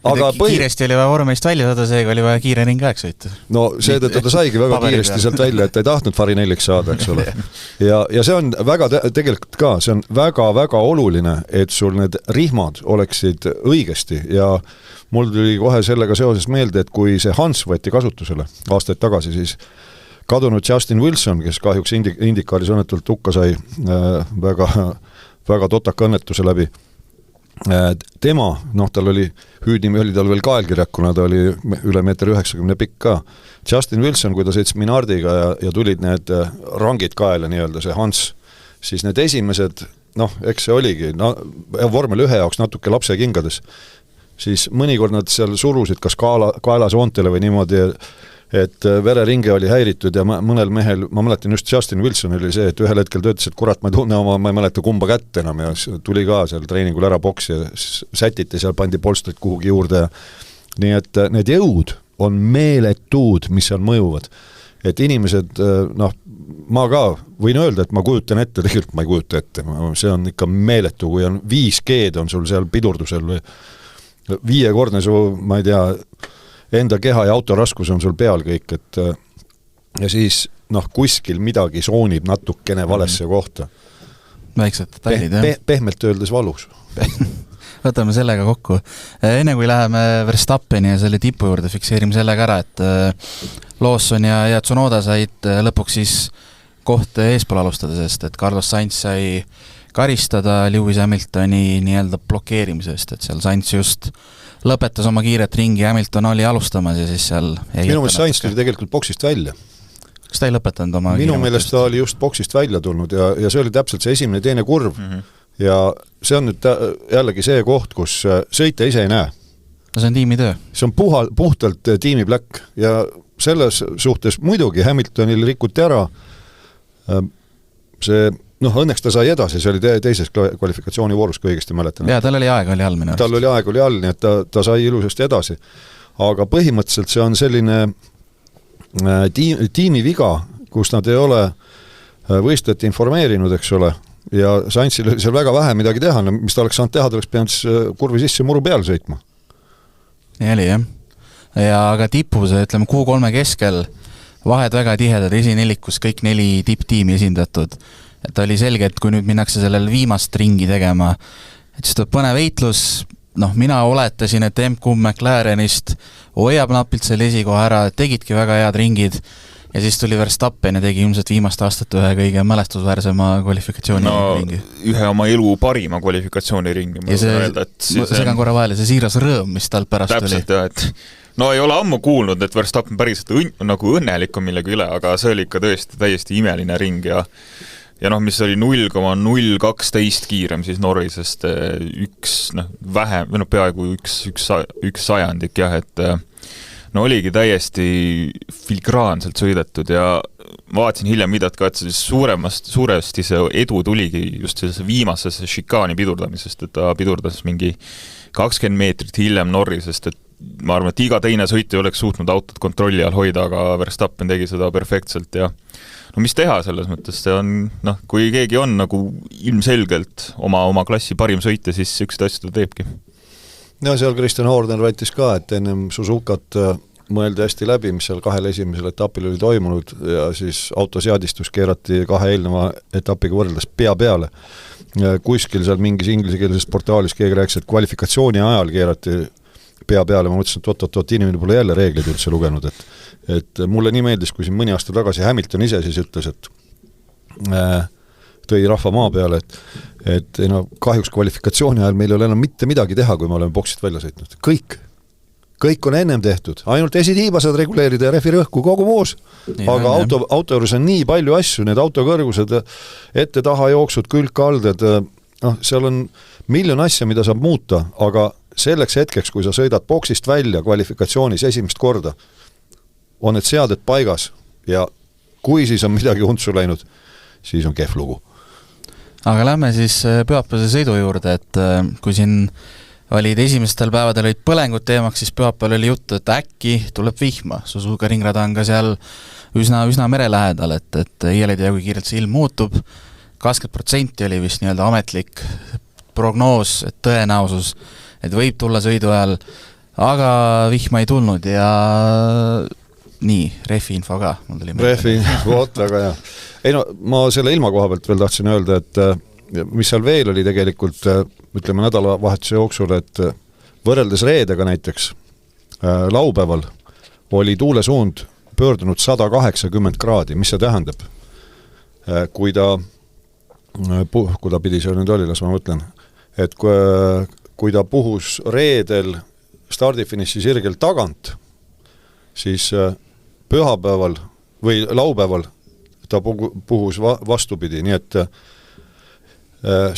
kiiresti oli vaja vormeist välja saada, seega oli vaja kiire ringaeg sõita. No seetõttu ta saigi väga kiiresti sealt välja, et ta ei tahtnud Farinelliks saada, eks ole. Ja see on väga, tegelikult ka, see on väga-väga oluline, et sul need rihmad oleksid õigesti ja mul tuli kohe sellega seoses meelde, et kui see Hans võeti kasutusele aastaid tagasi, siis kadunud Justin Wilson, kes kahjuks Indikaaris õnnetult hukka sai väga totaka õnnetuse läbi, tema, tal oli, hüüdnimi oli tal veel kaelkirjak, kuna ta oli üle 1,90 m pikk ka. Justin Wilson, kui ta sõits Minardiga ja tulid need rangid kaela nii-öelda, see Hans, siis need esimesed, eks see oligi, vormel 1 jaoks natuke lapse kingades, siis mõnikord nad seal surusid kas kaelasoontele või niimoodi, et vereringe oli häiritud ja mõnel mehel, ma mäletan just Justin Wilson oli see, et ühel hetkel töötas, et kurat, ma ei tunne ma ei mäleta kumba kätt enam ja tuli ka seal treeningul ära boksi ja sätiti, seal pandi polstrid kuhugi juurde. Nii et need jõud on meeletuud, mis seal mõjuvad. Et inimesed, ma ka võin öelda, et ma kujutan ette, tegelikult ma ei kujuta ette, see on ikka meeletu, kui on 5G-d on sul seal pidurdusel või 5-kordne su, ma ei tea, enda keha ja auto raskus on sul peal kõik, et ja siis kuskil midagi soonib natukene valesse kohta. Väiksed detailid, jah. Pehmelt öeldes valus. Võtame sellega kokku. Enne kui läheme Verstappeni ja selle tipu juurde, fikseerime sellega ära, et Lawson ja Tsunoda said lõpuks siis koht eespool alustada, sest et Carlos Sainz sai karistada Lewis Hamiltoni nii-öelda blokeerimisest, et seal Sainz just lõpetas oma kiiret ringi, Hamilton oli alustamas ja siis seal minu meelest Sainz tuli tegelikult boksist välja. Kas ta ei lõpetanud oma minu meelest ta oli just boksist välja tulnud ja see oli täpselt see esimene teine kurv ja see on nüüd jällegi see koht, kus sõita ise ei näe. No see on tiimitöö. See on puhtalt tiimipläkk ja selles suhtes muidugi Hamiltonil rikuti ära see õnneks ta sai edasi, see oli teises kvalifikatsiooni voorus, kui õigesti mäletan. Jaa, tal oli aeg all minu arust. Tal oli aeg all, nii et ta sai ilusasti edasi. Aga põhimõtteliselt see on selline tiimi viga, kus nad ei ole võistlejat informeerinud, eks ole, ja Sainzil oli seal väga vähe midagi teha, mis ta oleks saanud teha, ta oleks pidanud kurvi sisse muru peale sõitma. Nii oli jah. Ja aga tipus, ütleme Q3 keskel vahed väga tihedad, esinelikus kõik 4 tipptiimi esindatud. Et oli selge, et kui nüüd minnakse sellel viimast ringi tegema, et siis tuleb põnev heitlus, mina oletasin, et M-Kumb McLarenist hoiab napilt selle esikoha ära, tegidki väga head ringid ja siis tuli Verstappen ja tegi ilmselt viimast aastat ühe kõige mälestusväärsema kvalifikatsiooniringi. Ühe oma elu parima kvalifikatsiooniringi. Ja segan korra vahele, see siiras rõõm, mis tal pärast täpselt, oli. Täpselt, ei ole ammu kuulnud, et Verstappen päriselt nagu õnnelik on millegi üle, aga see oli ikka tõesti täiesti imeline ring ja mis oli 0,012 kiirem siis Norrisest peaaegu üks sajandik jah, et oligi täiesti filigraanselt sõidetud ja vaatasin hiljem videot ka, et suuresti see edu tuligi just sellise viimasesse šikaani pidurdamisest, et ta pidurdas mingi 20 meetrit hiljem Norrisest, et ma arvan, et iga teine sõit ei oleks suutnud autot kontrolli all hoida, aga Verstappen tegi seda perfektselt ja mis teha selles mõttes, see on, kui keegi on nagu ilmselgelt oma klassi parim sõitja, siis üksid asju ta teebki. Ja seal Christian Horner väitis ka, et ennem Suzukat mõeldi hästi läbi, mis seal 2 esimesel etapil oli toimunud ja siis autoseadistus keerati 2 eelneva etapiga võrreldes pea peale. Kuskil seal mingis inglisekeelses portaalis keegi rääkis, et kvalifikatsiooni ajal keerati pea peale, ma mõtlesin, et inimene pole jälle reeglid üldse lugenud, et mulle nii meeldis, kui siin mõni aasta tagasi Hamilton ise siis ütles, et tõi rahva maa peale, et kahjuks kvalifikatsiooni ajal meil ei ole enam mitte midagi teha, kui me oleme boksit välja sõitnud. Kõik on ennem tehtud, ainult esitiiba saad reguleerida ja refi rõhku kogu muus. Aga auto juures on nii palju asju, need autokõrgused, ette taha jooksud, külgkalded, seal on miljon asja, mida saab muuta, aga selleks hetkeks, kui sa sõidad boksist välja kvalifikatsioonis esimest korda, on need seaded paigas ja kui siis on midagi untsu läinud, siis on kehv lugu. Aga lähme siis pühapäevase sõidu juurde, et kui siin olid esimestel päevadel olid põlengud teemaks, siis pühapäeval oli juttu, et äkki tuleb vihma. Suzuka ringrada on ka seal üsna mere lähedal, et ei tea, kui kiirelt see ilm muutub. 20% oli vist nii-öelda ametlik prognoos, et tõenäosus, et võib tulla sõidu ajal, aga vihma ei tulnud ja nii, refi info ka. Refi info, väga hea. Ma selle ilma koha pealt veel tahtsin öelda, et mis seal veel oli tegelikult, ütleme nädalavahetuse jooksul, et võrreldes reedega näiteks laupäeval oli tuulesuund pöördunud 180 kraadi, mis see tähendab? Kui ta pidi see nüüd oli, las ma mõtlen, et kui ta puhus reedel stardifiniši sirgel tagant, siis pühapäeval või laupäeval ta puhus vastupidi, nii et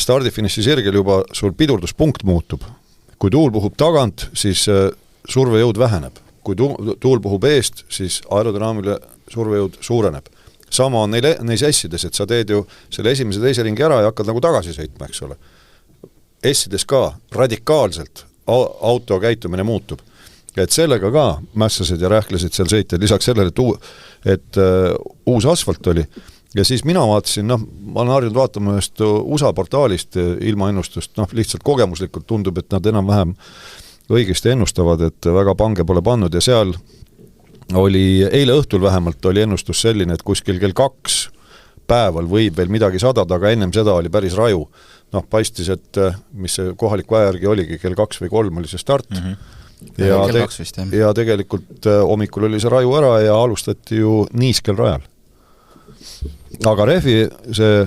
stardifiniši sirgel juba sul pidurduspunkt muutub. Kui tuul puhub tagant, siis survejõud väheneb. Kui tuul puhub eest, siis aerodünaamile survejõud suureneb. Sama on neis S-ides, et sa teed ju selle esimese teise ringi ära ja hakkad nagu tagasi sõitma, eks ole. S-ides ka radikaalselt auto käitumine muutub. Et sellega ka mässasid ja rähklesid seal sõitjad, lisaks sellele, et uus asfalt oli. Ja siis mina vaatasin, ma olen harjunud vaatama ühest USA portaalist ilmaennustust, lihtsalt kogemuslikult tundub, et nad enam-vähem õigesti ennustavad, et väga pange pole pannud ja seal oli, eile õhtul vähemalt oli ennustus selline, et kuskil kell 2 päeval võib veel midagi sadada, aga ennem seda oli päris raju. Paistis, et mis see kohaliku aja järgi oligi, kell 2 või 3 oli see start. Ja tegelikult hommikul oli see raju ära ja alustati ju niiskel rajal. Aga refi see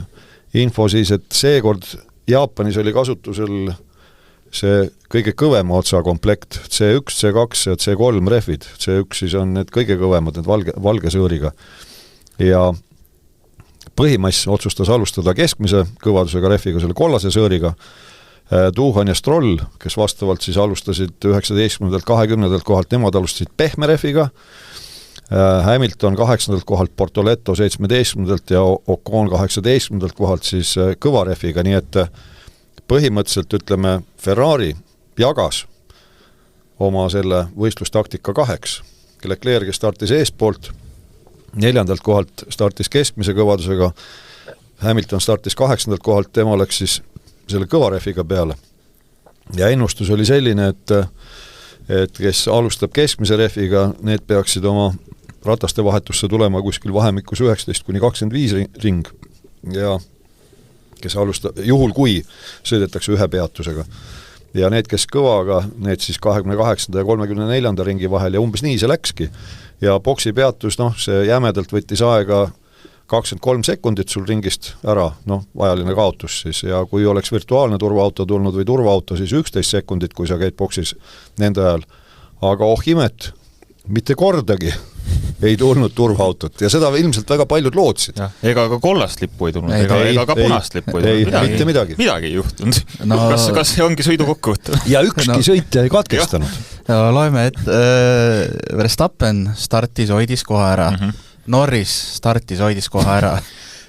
info siis, et seekord Jaapanis oli kasutusel see kõige kõvema otsa komplekt, C1, C2 ja C3 refid. C1 siis on need kõige kõvemad, need valge sõõriga. Ja põhimass otsustas alustada keskmise kõvadusega refiga, selle kollase sõõriga. Tuuhan ja Stroll, kes vastavalt siis alustasid 19. 20. kohalt, nemad alustasid pehme refiga. Hamilton 8. kohalt, Portoletto 17. ja Ocon 18. kohalt siis kõva refiga, nii et põhimõtteliselt ütleme, Ferrari jagas oma selle võistlustaktika 2. Leclerc startis eespoolt, 4. kohalt startis keskmise kõvadusega Hamilton startis 8. kohalt, tema läks siis selle kõva rehviga peale. Ja ennustus oli selline, et kes alustab keskmise rehviga, need peaksid oma rataste vahetusse tulema kuskil vahemikus 19-25 ring ja kes alustab, juhul kui sõidetakse ühe peatusega. Ja need, kes kõvaga, need siis 28. ja 34. ringi vahel ja umbes nii see läkski. Ja boksi peatus, see jämedalt võttis aega 23 sekundit sul ringist ära, ajaline kaotus siis, ja kui oleks virtuaalne turvaauto tulnud või turvaauto, siis 11 sekundit, kui sa käid boksis nende ajal. Aga imet, mitte kordagi ei tulnud turvaautot ja seda ilmselt väga paljud lootsid. Ega ka kollast lippu ei tulnud, ega ka punast lippu ei tulnud. Mitte midagi. Midagi ei juhtunud. Kas see ongi sõidu kokkuvõtt? Ja ükski sõitja ei katkestanud. Loeme, et Verstappen startis, hoidis koha ära. Norris startis, hoidis koha ära.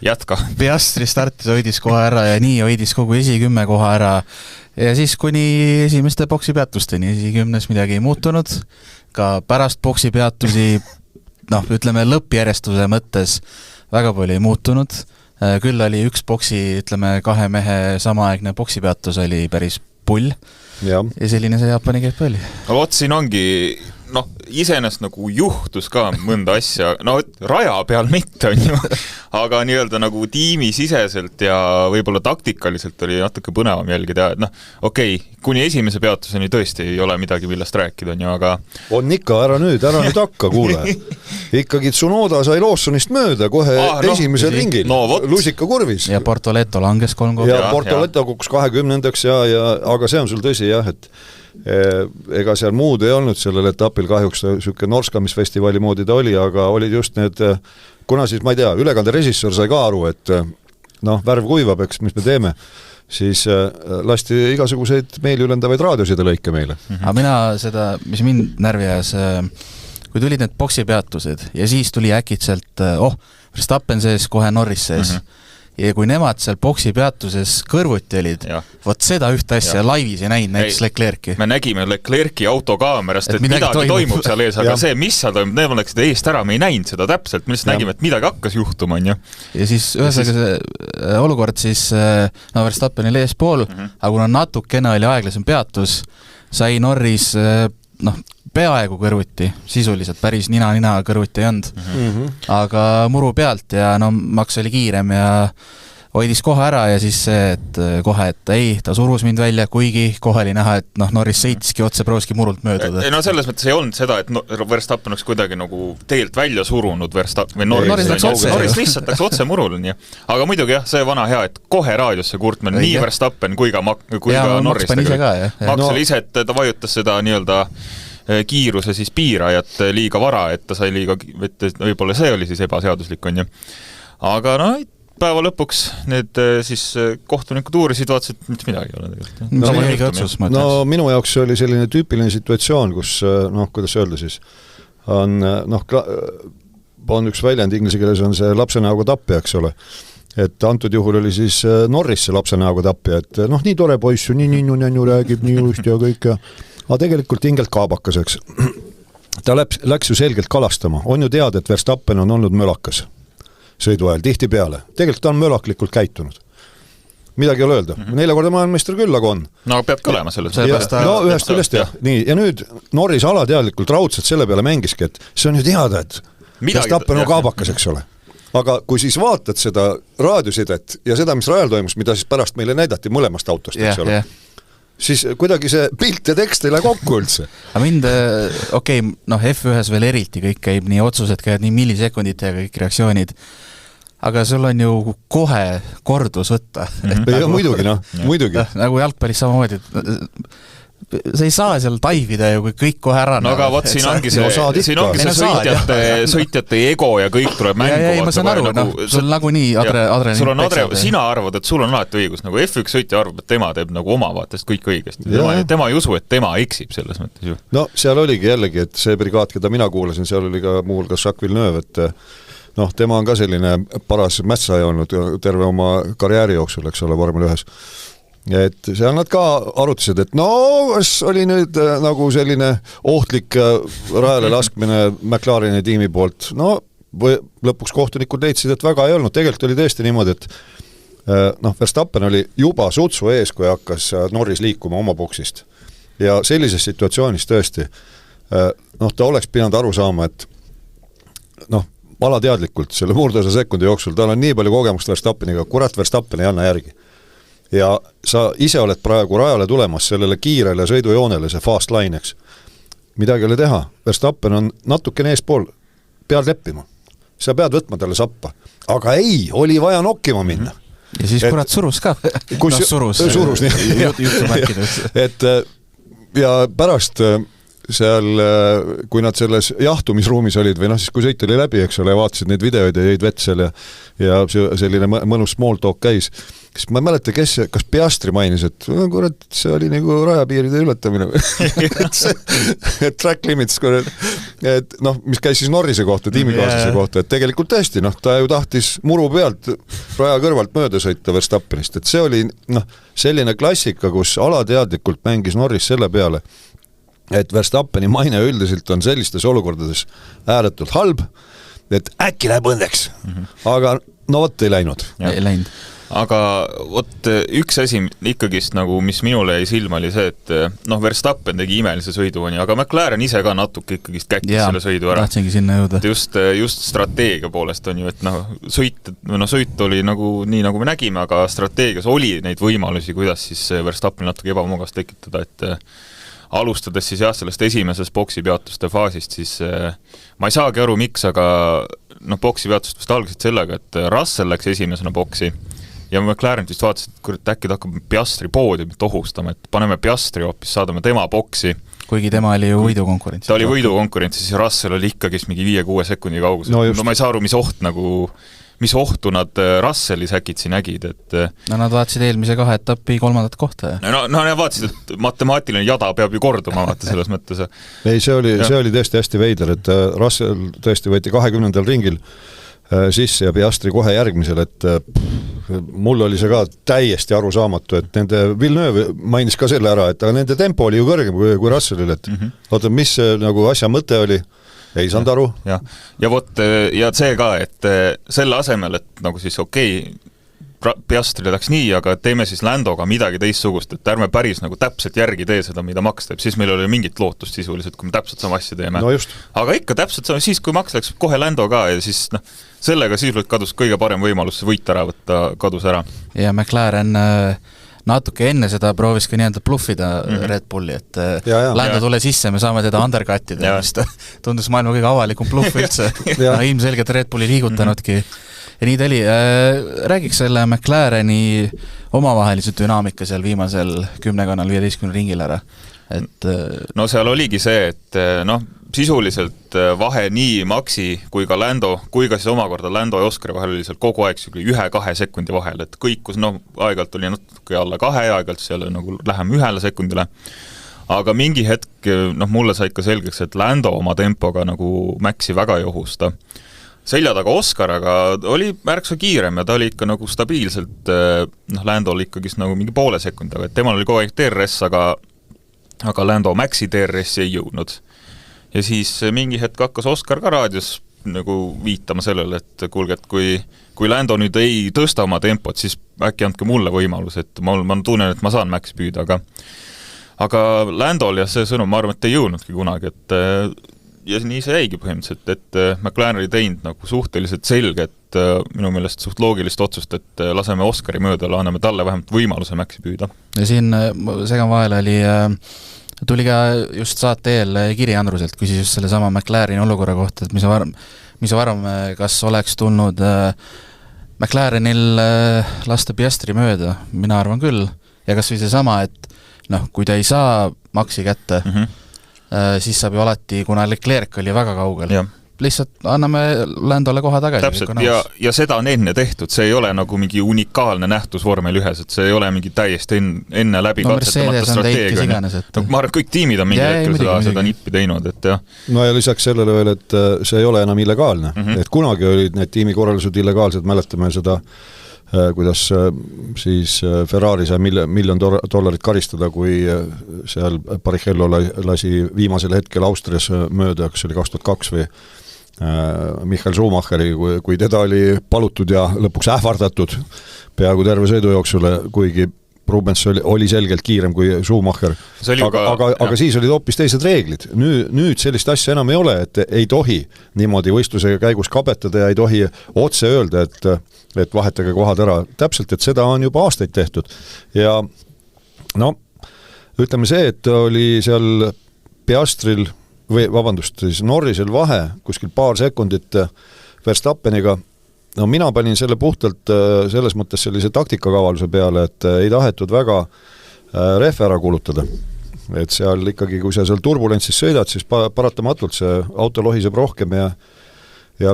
Jätka. Piastri startis, hoidis koha ära ja nii hoidis kogu esikümme koha ära. Ja siis kuni esimeste boksi peatusteni esikümnes midagi ei muutunud. Ka pärast boksi peatusi, ütleme lõppjärjestuse mõttes väga palju ei muutunud. Küll oli üks boksi, ütleme 2 mehe samaaegne boksi peatus oli päris pull. Ja selline see Jaapani kepp oli. Vot siin ongi, iseenesest nagu juhtus ka mõnda asja, raja peal mitte on ju, aga nii-öelda nagu tiimisiseselt ja võib-olla taktikaliselt oli natuke põnevam jälgida, et kuni esimese peatuseni tõesti ei ole midagi, millest rääkida on ju, aga... On ikka, ära nüüd hakka, kuule. Ikkagi Tsunoda sai Lawsonist mööda kohe esimesel ringil, lusika kurvis. Ja Portoleto langes 3 kohta. Ja Portoleto kukkus 20. aga see on sul tõsi jah, et ega seal muud ei olnud sellel etapil kahjuks selline norskamisfestivali moodi ta oli, aga olid just need, kuna siis ma ei tea, ülekande režissöör sai ka aru, et värv kuivab, eks, mis me teeme, siis lasti igasuguseid meeliülendavaid raadioside lõike meile. Aga mina seda, mis mind närvi ajas, kui tulid need boksi peatused ja siis tuli äkitselt, Verstappen sees, kohe Norris sees, ja kui nemad seal boksi peatuses kõrvuti olid, vot seda ühte asja laivis ei näinud näiteks Leclerc'i. Me nägime Leclerc'i autokaamerast, et midagi toimub seal ees, aga see, mis seal toimub, need läksid eest ära, me ei näinud seda täpselt, me lihtsalt nägime, et midagi hakkas juhtuma, on ju. Ja siis ühesõnaga see olukord siis, Verstappen oli eespool, aga kuna natukene oli aeglasem peatus, sai Norris peaaegu kõrvuti, sisuliselt päris nina kõrvuti ei olnud, aga muru pealt ja Max oli kiirem ja hoidis koha ära ja siis see, et kohe, et ei, ta surus mind välja, kuigi kohe oli näha, et Norris sõitiski otse prooski murult mööduda. Selles mõttes ei olnud seda, et Verstappen oleks kuidagi nagu teelt välja surunud Verstappen või Norris lihtsalt läks otse murul, nii. Aga muidugi jah, see vana hea, et kohe raadiosse kurtmine, nii Verstappen kui ka Norris. Max oli ise, et ta vajutas seda nii-öelda kiiruse siis piirajat liiga vara, et ta sai liiga, võib-olla see oli siis ebaseaduslik, on ju. Aga päeva lõpuks need siis kohtunikud uurisid, vaatasid, mitte midagi ei ole tegelikult. Minu jaoks oli selline tüüpiline situatsioon, kus, kuidas öelda siis, on üks väljend inglise keeles on see lapsenäoga tapja, eks ole. Et antud juhul oli siis Norris see lapsenäoga tapja, et nii tore poiss, nii räägib nii just ja kõik ja aga tegelikult hingelt kaabakaseks. Ta läks ju selgelt kalastama. On ju teada, et Verstappen on olnud mölakas sõidu ajal tihti peale. Tegelikult ta on mölaklikult käitunud. Midagi ei ole öelda. 4 korda maailmameister küll, aga on. Peab ka olema selles. Ühest küljest jah. Nii, ja nüüd Norris alateadlikult raudselt selle peale mängiski, et see on ju teada, et Verstappen on kaabakas, eks ole. Aga kui siis vaatad seda raadiosidet ja seda, mis rajal toimus, mida siis pärast meile näidati mõlemast autost, eks ole, siis kuidagi see pilt ja tekst ei lähe kokku üldse. Aga mind, F1-s veel eriti kõik käib, nii otsused käivad nii millisekundite ja kõik reaktsioonid, aga sul on ju kohe kordus võtta. Ja muidugi, muidugi. Nagu jalgpallis samamoodi, sa ei saa seal taivida ju, kui kõik kohe ära. Aga vot siin ongi see sõitjate ego ja kõik tuleb mängu. Ja ma saan aru, sul nagu nii sina arvad, et sul on alati õigus, nagu F1 sõitja arvab, et tema teeb nagu oma vaatest kõik õigesti. Tema ei usu, et tema eksib selles mõttes ju. Seal oligi jällegi, et see brigaad, keda mina kuulasin, seal oli ka muuhulgas Jacques Villeneuve, et tema on ka selline paras mätsaja olnud terve oma karjääri jooksul, eks ole, vormel 1. Et seal nad ka arutasid, et kas oli nüüd nagu selline ohtlik rajale laskmine McLareni tiimi poolt. lõpuks kohtunikud leidsid, et väga ei olnud, tegelikult oli tõesti niimoodi, et Verstappen oli juba sutsu ees, kui hakkas Norris liikuma oma boksist. Ja sellises situatsioonis tõesti, ta oleks pidanud aru saama, et alateadlikult selle murdosa sekundi jooksul, tal on nii palju kogemust Verstappeniga, kurat Verstappen ei anna järgi. Ja sa ise oled praegu rajale tulemas sellele kiirele sõidujoonele, see fast line, eks. Midagi oli teha, Verstappen on natukene eespool, pead leppima. Sa pead võtma talle sappa. Aga ei, oli vaja nokkima minna. Ja siis kurat surus ka. Surus, nii. Ja pärast seal, kui nad selles jahtumisruumis olid või siis kui sõit oli läbi, eks ole, vaatasid neid videoid ja jäid vett seal ja selline mõnus small talk käis, siis ma ei mäleta, kas Piastri mainis, et kurat, see oli nagu rajapiiride ületamine et track limits, et mis käis siis Norrise kohta, tiimikaaslase kohta, et tegelikult tõesti, ta ju tahtis muru pealt raja kõrvalt mööda sõita Verstappenist, et see oli selline klassika, kus alateadlikult mängis Norris selle peale, et Verstappeni maine üldiselt on sellistes olukordades ääretult halb, et äkki läheb õndeks. Aga ei läinud. Ei läinud. Aga üks asi ikkagist, mis minule jäi silma, oli see, et Verstappen tegi imelise sõidu, aga McLaren ise ka natuke ikkagist käkkis selle sõidu ära. Tahtsingi sinna jõuda. Just strateegia poolest on ju, et sõit oli nii, nagu me nägime, aga strateegias oli neid võimalusi, kuidas siis Verstappen natuke ebamugast tekitada, et alustades siis sellest esimeses boksipeatuste faasist, siis ma ei saagi aru, miks, aga boksipeatust vist algasid sellega, et Russell läks esimesena boksi ja McLaren vist vaatas, et äkki ta hakkab Piastri poodiumit ohustama, et paneme Piastri hoopis, saadame tema boksi. Kuigi tema oli ju võidukonkurents. Ta oli võidukonkurents, siis Russell oli ikkagist mingi 5-6 sekundi kaugus. Ma ei saa aru, mis ohtu nad Russellis äkitsi nägid, et nad vaatasid eelmise 2 etappi 3. kohta. Nad vaatasid, et matemaatiline jada peab ju korduma, vaata selles mõttes. Ei, see oli tõesti hästi veider, et Russell tõesti võeti 20. ringil sisse ja Piastri kohe järgmisel, et mul oli see ka täiesti arusaamatu, et nende Villeneuve mainis ka selle ära, et nende tempo oli ju kõrgem kui Russellil, et oota, mis asja mõte oli? Ei saanud aru. Ja see ka, et selle asemel, et siis Piastrile läks nii, aga teeme siis Landoga midagi teistsugust, et ärme päris täpselt järgi tee seda, mida Max teeb, siis meil oli mingit lootust sisuliselt, kui me täpselt sama asja teeme. Aga ikka täpselt sama, siis kui Max läks kohe Lando ka ja siis sellega sisuliselt kadus kõige parem võimalus võit ära võtta, kadus ära. Ja McLaren natuke enne seda proovis ka nii-öelda bluffida Red Bulli, et Lando tule sisse, me saame teda undercutida, mis tundus maailma kõige avalikum bluff üldse. Ilmselgelt Red Bulli liigutanudki. Ja nii ta oli. Räägiks selle McLareni omavahelise dünaamika seal viimasel 10 15 ringil ära. Seal oligi see, et sisuliselt vahe nii Maxi kui ka Lando, kui ka siis omakorda Lando ja Oscari vahel oli seal kogu aeg 1-2 sekundi vahel, et kõikus, aegalt oli natuke alla 2, aegalt seal lähem 1 sekundile. Aga mingi hetk, mulle sai ikka selgeks, et Lando oma tempoga Maxi väga ei ohusta. Selja taga Oscar, aga oli märksa kiirem ja ta oli ikka stabiilselt, Lando oli ikkagist mingi poole sekundi, aga temal oli kogu aeg DRS, aga Lando Maxi DRS ei jõudnud. Ja siis mingi hetk hakkas Oscar ka raadios viitama sellele, et kuulge, et kui Lando nüüd ei tõsta oma tempot, siis äkki andke mulle võimalus, et ma tunnen, et ma saan Maxi püüda, aga Landol ja see sõnum, ma arvan, et ei jõudnudki kunagi, et ja nii see jäigi põhimõtteliselt, et McLaren oli teinud suhteliselt selge, et minu meelest suht loogilist otsust, et laseme Oscari mööda, anname talle vähemalt võimaluse Maxi püüda. Ja siin segan vahel tuli ka just saate eel Kiri Andruselt, küsis just selle sama McLareni olukorra kohta, et mis sa varem, kas oleks tulnud McLarenil lasta Piastri mööda, mina arvan küll, ja kas või see sama, et kui ta ei saa Maxi kätte, siis saab ju alati, kuna Leclerc oli väga kaugel, lihtsalt anname Landole koha tagasi. Täpselt, ja seda on enne tehtud, see ei ole mingi unikaalne nähtus vormel 1, et see ei ole mingi täiesti enne läbi katsetamata strateegia. Ma arvan, kõik tiimid on mingi hetkel seda nippi teinud, et jah. No ja lisaks sellele veel, et see ei ole enam illegaalne, et kunagi olid need tiimikorraldused illegaalsed, mäletame seda, kuidas siis Ferrari sai $1 miljon karistada, kui seal Barrichello lasi viimasel hetkel Austrias mööda, kas oli 2002 või Michael Schumacheri, kui teda oli palutud ja lõpuks ähvardatud peaaegu terve sõidujooksule, kuigi Rubens oli selgelt kiirem kui Schumacher. Aga siis olid hoopis teised reeglid. Nüüd sellist asja enam ei ole, et ei tohi niimoodi võistluse käigus kabetada ja ei tohi otse öelda, et vahetage kohad ära. Täpselt, et seda on juba aastaid tehtud. Ja no, ütleme see, et oli seal Piastril siis Norrisel vahe, kuskil paar sekundit Verstappeniga. No mina panin selle puhtalt selles mõttes sellise taktikakavaluse peale, et ei tahetud väga rehve ära kulutada. Et seal ikkagi, kui sa seal turbulentsis sõidad, siis paratamatult see auto lohiseb rohkem ja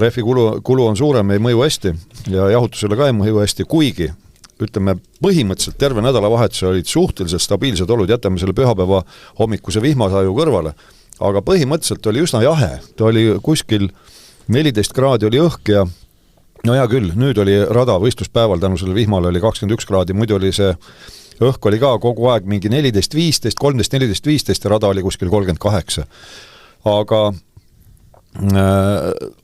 rehvi kulu on suurem, ei mõju hästi ja jahutusele ka ei mõju hästi, kuigi ütleme, põhimõtteliselt terve nädalavahetuse olid suhteliselt stabiilsed olud, jätame selle pühapäeva hommikuse vihmasaju kõrvale, aga põhimõtteliselt oli üsna jahe, ta oli kuskil 14 kraadi oli õhk ja no hea küll, nüüd oli rada võistluspäeval tänu selle vihmale oli 21 kraadi, muidu oli see õhk oli ka kogu aeg mingi 14-15, 13-14-15 ja rada oli kuskil 38. Aga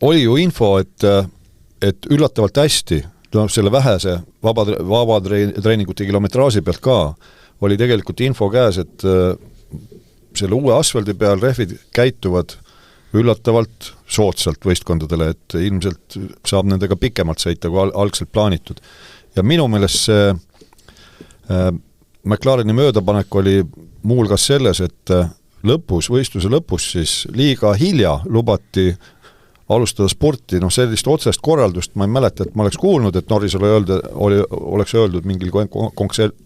oli ju info, et üllatavalt hästi, selle vähese vaba treeningute kilometraaži pealt ka, oli tegelikult info käes, et selle uue asfaldi peal rehvid käituvad üllatavalt soodsalt võistkondadele, et ilmselt saab nendega pikemalt sõita, kui algselt plaanitud. Ja minu meelest see McLareni möödapanek oli muulgas selles, et võistluse lõpus siis liiga hilja lubati alustada sporti, sellist otsest korraldust ma ei mäleta, et ma oleks kuulnud, et Norrisel oleks öeldud mingil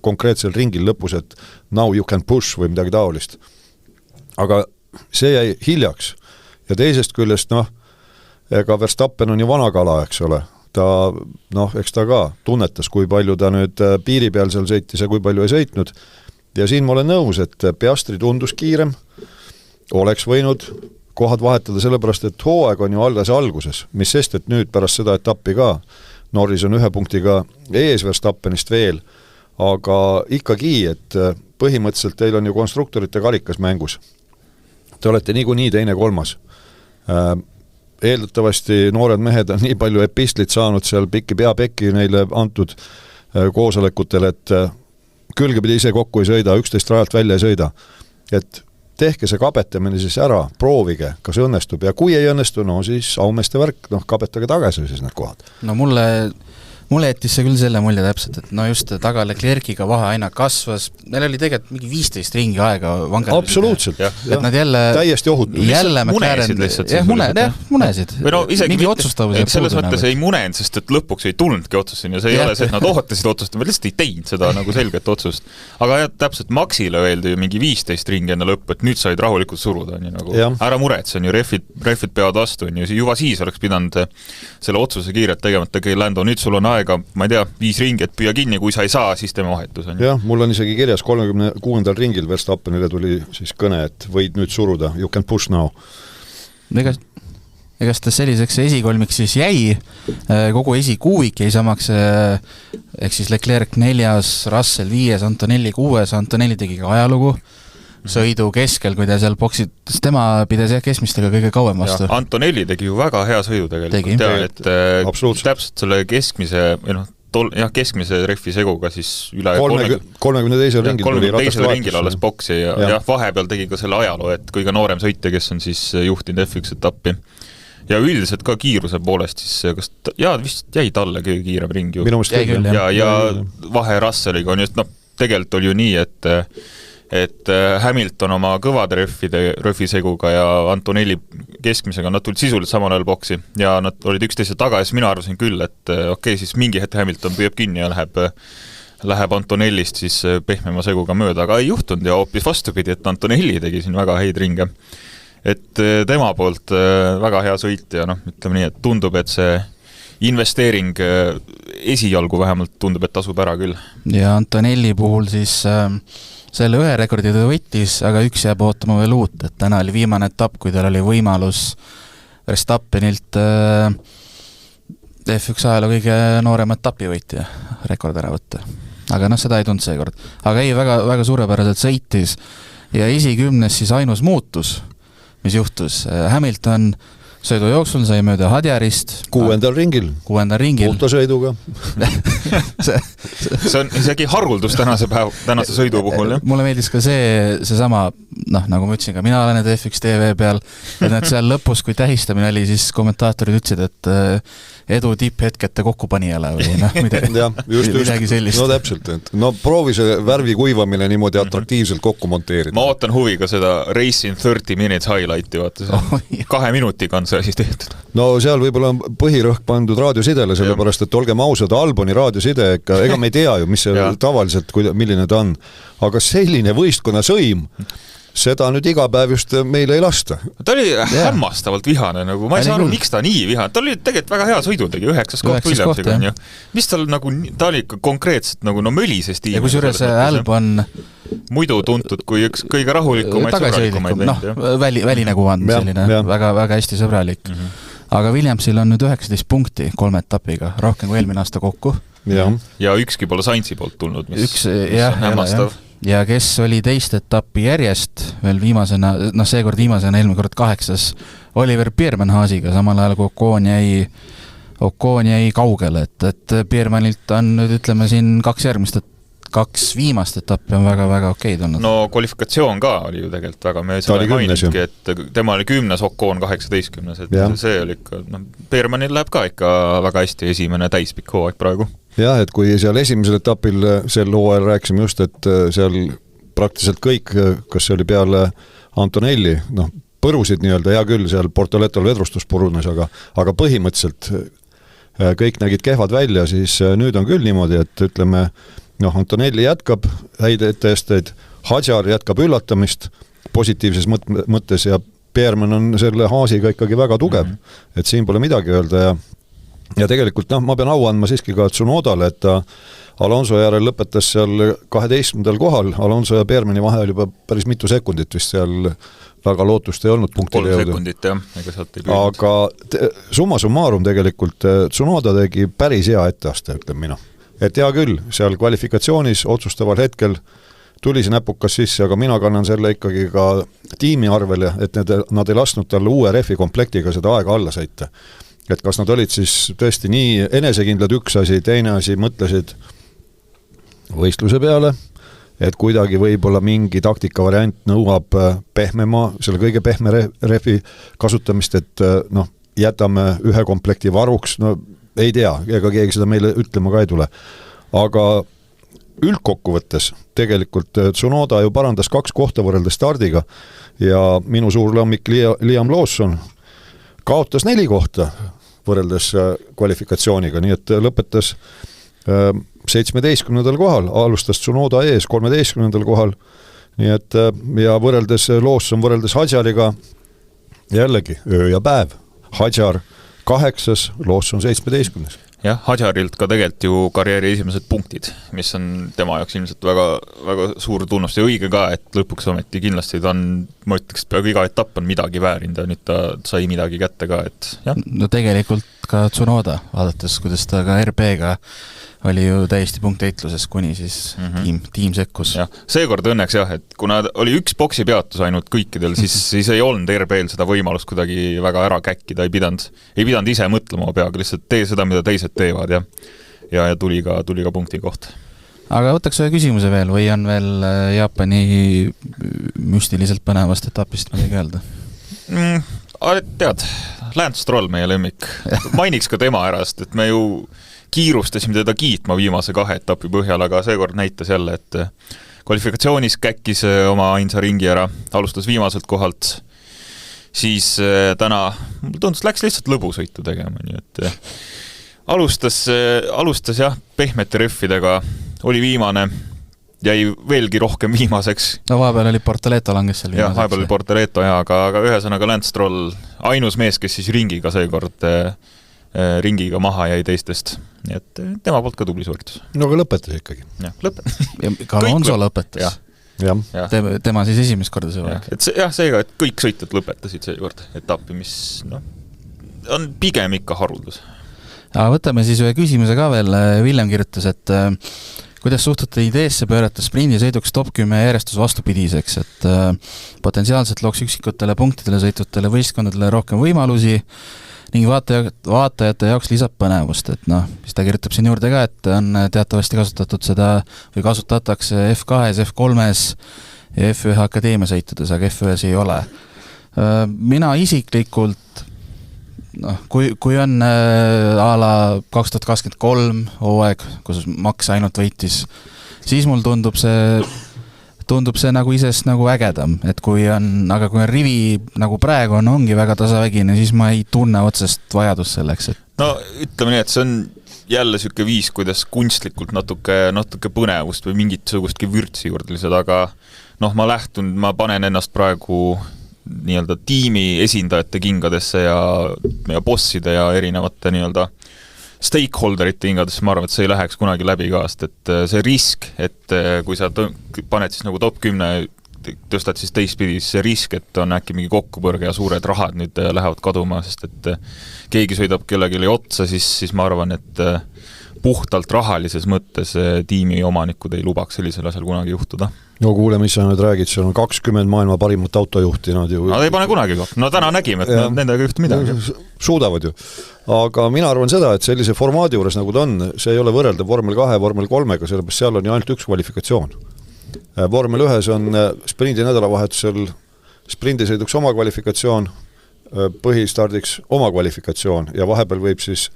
konkreetsel ringil lõpus, et now you can push või midagi taolist. Aga see jäi hiljaks. Ja teisest küljest, ega Verstappen on ju vanakala, eks ole. Eks ta ka tunnetas, kui palju ta nüüd piiri peal seal sõitis ja kui palju ei sõitnud. Ja siin ma olen nõus, et Piastri tundus kiirem, oleks võinud kohad vahetada sellepärast, et hooaeg on ju alguses, mis sest, et nüüd pärast seda etappi ka Norris on 1 punktiga ees Verstappenist veel, aga ikkagi, et põhimõtteliselt teil on ju konstruktorite karikas mängus. Te olete niikuinii 2-3. Eeldatavasti noored mehed on nii palju epistlit saanud seal pikki peapekki neile antud koosolekutel, et külgepidi ise kokku ei sõida, 11 rajalt välja ei sõida. Et tehke see kabetamine siis ära, proovige, kas õnnestub ja kui ei õnnestu, siis aumeeste värk, kabetage tagasi siis need kohad. No mulle jättis see küll selle mulje täpselt, et just taga Leclerciga vahe aina kasvas, neil oli tegelikult mingi 15 ringi aega vangerdasid. Absoluutselt. Et nad jälle täiesti ohutu. Munesid lihtsalt. Munesid. Mingi otsustavus. Selles mõttes ei munenud, sest et lõpuks ei tulnudki otsusin ja see ei ole see, et nad ootasid otsust, nad lihtsalt ei teinud seda nagu selget otsust. Aga täpselt Maxile öeldi ju mingi 15 ringi enne lõppu, et nüüd said rahulikult suruda. Ära muretse, on ju refid peavad vastu. Juba siis oleks pidanud selle otsuse kiiret tegemata Lando, nüüd sul on aega, ma ei tea, 5 ringi, et püüa kinni, kui sa ei saa, siis teeme vahetus. Jah, mul on isegi kirjas 36. ringil Verstappenile tuli siis kõne, et võid nüüd suruda, you can push now. Egas ta selliseks esikolmiks siis jäi, kogu esikuuvik jäi samaks, ehk siis Leclerc 4, Russell 5, Antonelli 6, Antonelli tegi ka ajalugu, sõidu keskel, kui ta seal boksid, tema pides keskmistega kõige kauem vastu. Antonelli tegi ju väga hea sõidu tegelikult. Täpselt selle keskmise, keskmise rehvi seguga siis üle 32. ringil alles boksi ja vahepeal tegi ka selle ajaloo, et kõige noorem sõitja, kes on siis juhtinud F1 etappi. Ja üldiselt ka kiiruse poolest siis, vist jäi talle kõige kiirem ring ju. Ja vahe Russelliga on just, tegelikult oli ju nii, et Hamilton oma kõvade rehviseguga ja Antonelli keskmisega, nad tulid sisuliselt samal ajal boksi ja nad olid üksteise taga ja siis mina arvasin küll, et siis mingi hetk Hamilton püüab kinni ja läheb Antonellist siis pehmema seguga mööda, aga ei juhtunud ja hoopis vastupidi, et Antonelli tegi siin väga häid ringe. Et tema poolt väga hea sõit ja ütleme nii, et tundub, et see investeering esialgu vähemalt tundub, et tasub ära küll. Ja Antonelli puhul siis selle 1 rekordi ta võttis, aga üks jääb ootama veel uut, et täna oli viimane etapp, kui tal oli võimalus Verstappenilt F1 ajaloo kõige noorem etapivõitja rekord ära võtta. Aga seda ei tulnud seekord. Aga ei, väga, väga suurepäraselt sõitis ja esikümnes siis ainus muutus, mis juhtus. Hamilton sõidujooksul sai mööda Hadjarist 6. ringil. Autosõiduga. see on isegi haruldus tänase sõidu puhul. Mulle meeldis ka seesama, nagu ma ütlesin ka, mina olen need F1 TV peal, et nad seal lõpus, kui tähistamine oli, siis kommentaatorid ütlesid, et edu tipphetkete kokkupanijale või midagi sellist. No täpselt, et proovi see värvi kuivamine niimoodi atraktiivselt kokku monteerida. Ma ootan huviga seda Racing 30 Minutes highlighti, vaata see 2 minutiga on see asi tehtud. No seal võib-olla on põhirõhk pandud raadiosidele, sellepärast, et olgem ausad, Alboni raadioside, ega me ei tea ju, mis see tavaliselt, milline ta on. Aga selline võistkonna sõim, seda nüüd iga päev just meile ei lasta. Ta oli hämmastavalt vihane, nagu ma ei saa aru, miks ta nii vihane. Ta oli tegelikult väga hea sõidu tegi, 9. koht Williamsiga. Mis tal nagu, ta oli ikka konkreetselt nagu mölises tiimis. Ja kusjuures Albon muidu tuntud kui üks kõige rahulikumaid sõbralikumaid. Väline kuvand, selline väga hästi sõbralik. Aga Williamsil on nüüd 19 punkti 3 etapiga, rohkem kui eelmine aasta kokku. Ja ükski pole Sainzi poolt tulnud, mis on hämmastav. Ja kes oli teist etappi järjest veel viimasena, seekord viimasena eelmine kord 8. Oliver Biermann-Haasiga, samal ajal kui Ocon jäi kaugele, et Biermannilt on nüüd ütleme siin 2 viimast etappi on väga-väga okeid olnud. No kvalifikatsioon ka oli ju tegelikult väga, me sai mainitki, et tema oli 10. Ocon 18. et see oli ikka, Biermannil läheb ka ikka väga hästi esimene täispikk hooaeg praegu. Jah, et kui seal esimesel etapil sel hooajal rääkisime just, et seal praktiliselt kõik, kas see oli peale Antonelli, põrusid nii-öelda, hea küll, seal Portoletol vedrustus purunes, aga põhimõtteliselt kõik nägid kehvad välja, siis nüüd on küll niimoodi, et ütleme, Antonelli jätkab häid etteesteid, Hadjar jätkab üllatamist positiivses mõttes ja Biermann on selle Haasiga ikkagi väga tugev, et siin pole midagi öelda ja tegelikult ma pean au andma siiski ka Tsunodale, et ta Alonso järel lõpetas seal 12. kohal, Alonso ja Biermanni vahel juba päris mitu sekundit vist seal väga lootust ei olnud punktile jõuda. 3 sekundit, ega sealt ei lüünud. Aga summa summarum tegelikult Tsunoda tegi päris hea etteaste, ütlen mina. Et hea küll, seal kvalifikatsioonis otsustaval hetkel tuli see näpukas sisse, aga mina kannan selle ikkagi ka tiimi arvele, et nad ei lasknud talle uue refi komplektiga seda aega alla sõita. Et kas nad olid siis tõesti nii enesekindlad üks asi, teine asi mõtlesid võistluse peale, et kuidagi võib-olla mingi taktika variant nõuab selle kõige pehme refi kasutamist, et jätame ühe komplekti varuks, ei tea, ega keegi seda meile ütlema ka ei tule. Aga üldkokkuvõttes tegelikult Tsunoda ju parandas 2 kohta võrreldes stardiga ja minu suur lammik Liam Lawson kaotas 4 kohta võrreldes kvalifikatsiooniga, nii et lõpetas 17. kohal, alustas Tsunoda ees 13. kohal, nii et ja võrreldes Lawson võrreldes Hadjariga jällegi öö ja päev, Hadjar 8, Lawson 17. Jah, Hadjarilt ka tegelikult ju karjääri esimesed punktid, mis on tema jaoks ilmselt väga, väga suur tunnus ja õige ka, et lõpuks ometi kindlasti ta on, ma ütleks, peaaegu iga etapp on midagi väärinud ja nüüd ta sai midagi kätte ka, et jah. No tegelikult ka Tsunoda, vaadates, kuidas ta ka RB-ga oli ju täiesti punkteitluses, kuni siis tiim sekkus. Seekord õnneks jah, et kuna oli üks boksi peatus ainult kõikidel, siis ei olnud RB-l seda võimalust kuidagi väga ära käkkida, ei pidanud ise mõtlema peaga, lihtsalt tee seda, mida teised teevad ja tuli ka punkti koht. Aga võtaks ühe küsimuse veel või on veel Jaapani müstiliselt põnevast etapist midagi öelda? Tead, Lance Stroll meie lemmik. Mainiks ka tema ärast, et me ju kiirustasime teda kiitma viimase 2 etapi põhjal, aga seekord näitas jälle, et kvalifikatsioonis käkkis oma ainsa ringi ära, alustas viimaselt kohalt, siis täna tundus, läks lihtsalt lõbusõitu tegema, nii et alustas jah, pehmete rüffidega, oli viimane, jäi veelgi rohkem viimaseks. No vahepeal oli Portoleto langes seal viimaseks. Vahepeal oli Portoleto, aga ühesõnaga Lance Stroll, ainus mees, kes siis ringiga seekord ringiga maha jäi teistest. Nii et tema poolt ka tubli suuritus. No aga lõpetas ikkagi. Jah, lõpetas. Ja ka Alonso lõpetas. Tema siis esimest korda see vaeg. Seega, et kõik sõitjad lõpetasid seekord etappi, mis on pigem ikka haruldus. Võtame siis ühe küsimuse ka veel. William kirjutas, et kuidas suhtute ideesse pöörata sprindisõiduks top 10 järjestus vastupidiseks, et potentsiaalselt looks üksikutele punktidele sõitutele võistkondadele rohkem võimalusi ning vaatajate jaoks lisab põnevust, et noh, mis ta kirjutab siin juurde ka, et on teatavasti kasutatud seda või kasutatakse F2-s, F3-s ja F1 akadeemia sõitudes, aga F1-s ei ole. Mina isiklikult, noh, kui on a la 2023 hooaeg, kus Max ainult võitis, siis mul tundub see nagu isest nagu ägedam, et kui on rivi nagu praegu ongi väga tasavägine, siis ma ei tunne otsest vajadust selleks, et no ütleme nii, et see on jälle siuke viis, kuidas kunstlikult natuke põnevust või mingitsugustki vürtsi juurde lisada, aga noh, ma panen ennast praegu nii-öelda tiimi esindajate kingadesse ja bosside ja erinevate nii-öelda stakeholderite kingadesse, ma arvan, et see ei läheks kunagi läbi kaast, et see risk, et kui sa paned siis nagu top 10, tõstad siis teistpidi, siis see risk, et on äkki mingi kokkupõrge ja suured rahad nüüd lähevad kaduma, sest et keegi sõidab kellelegi otsa, siis ma arvan, et puhtalt rahalises mõttes tiimi omanikud ei lubaks sellisel asjal kunagi juhtuda. No kuule, mis sa nüüd räägid, seal on 20 maailma parimat autojuhti. Nad ei pane kunagi kokku. No täna nägime, et nendega juhtu midagi. Suudavad ju. Aga mina arvan seda, et sellise formaadi juures nagu ta on, see ei ole võrreldav vormel 2 ja vormel 3-ga, sellepärast seal on ju ainult üks kvalifikatsioon. Vormel 1 on sprindi nädalavahetusel sprindisõiduks oma kvalifikatsioon, põhistardiks oma kvalifikatsioon ja vahepeal võib siis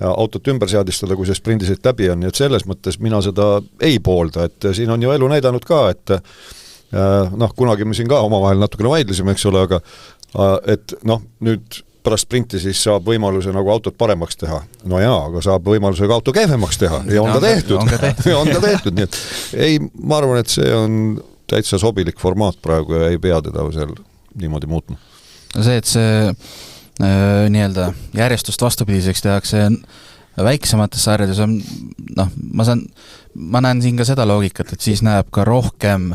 autot ümber seadistada, kui see sprindisõit läbi on, nii et selles mõttes mina seda ei poolda, et siin on ju elu näidanud ka, et noh, kunagi me siin ka omavahel natukene vaidlesime, eks ole, aga et noh, nüüd pärast sprinti siis saab võimaluse nagu autot paremaks teha. No jaa, aga saab võimaluse ka auto kehvemaks teha ja on ta tehtud. Nii et ei, ma arvan, et see on täitsa sobilik formaat praegu ja ei pea teda seal niimoodi muutma. See, et see nii-öelda järjestust vastupidiseks tehakse väiksemates sarjades on, noh, ma näen siin ka seda loogikat, et siis näeb ka rohkem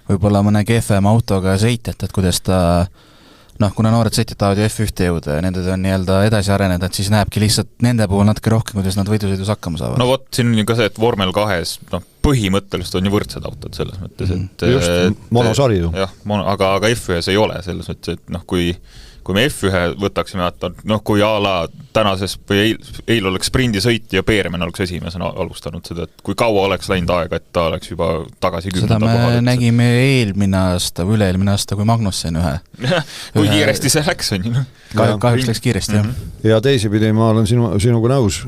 võib-olla mõne kehvem autoga sõitjat, et kuidas ta noh, kuna noored sõitjad tahavad ju F1 jõuda ja nended on nii-öelda edasi areneda, et siis näebki lihtsalt nende puhul natuke rohkem, kuidas nad võidusõidus hakkama saavad. No vot, siin on ju ka see, et vormel 2-s noh, põhimõtteliselt on ju võrdsed autod selles mõttes, et just, monosari ju. Jah, aga F1-s ei ole selles mõttes, et noh, kui me F1 võtaksime, noh, kui a la tänases või eil oleks sprindisõit ja Peermen oleks esimesena alustanud seda, et kui kaua oleks läinud aega, et ta oleks juba tagasi 10. Seda me nägime eelmine aasta või üle-eelmine aasta, kui Magnussen kui kiiresti see läks, on ju. Kahjuks läks kiiresti, jah. Ja teisipidi ma olen sinuga nõus.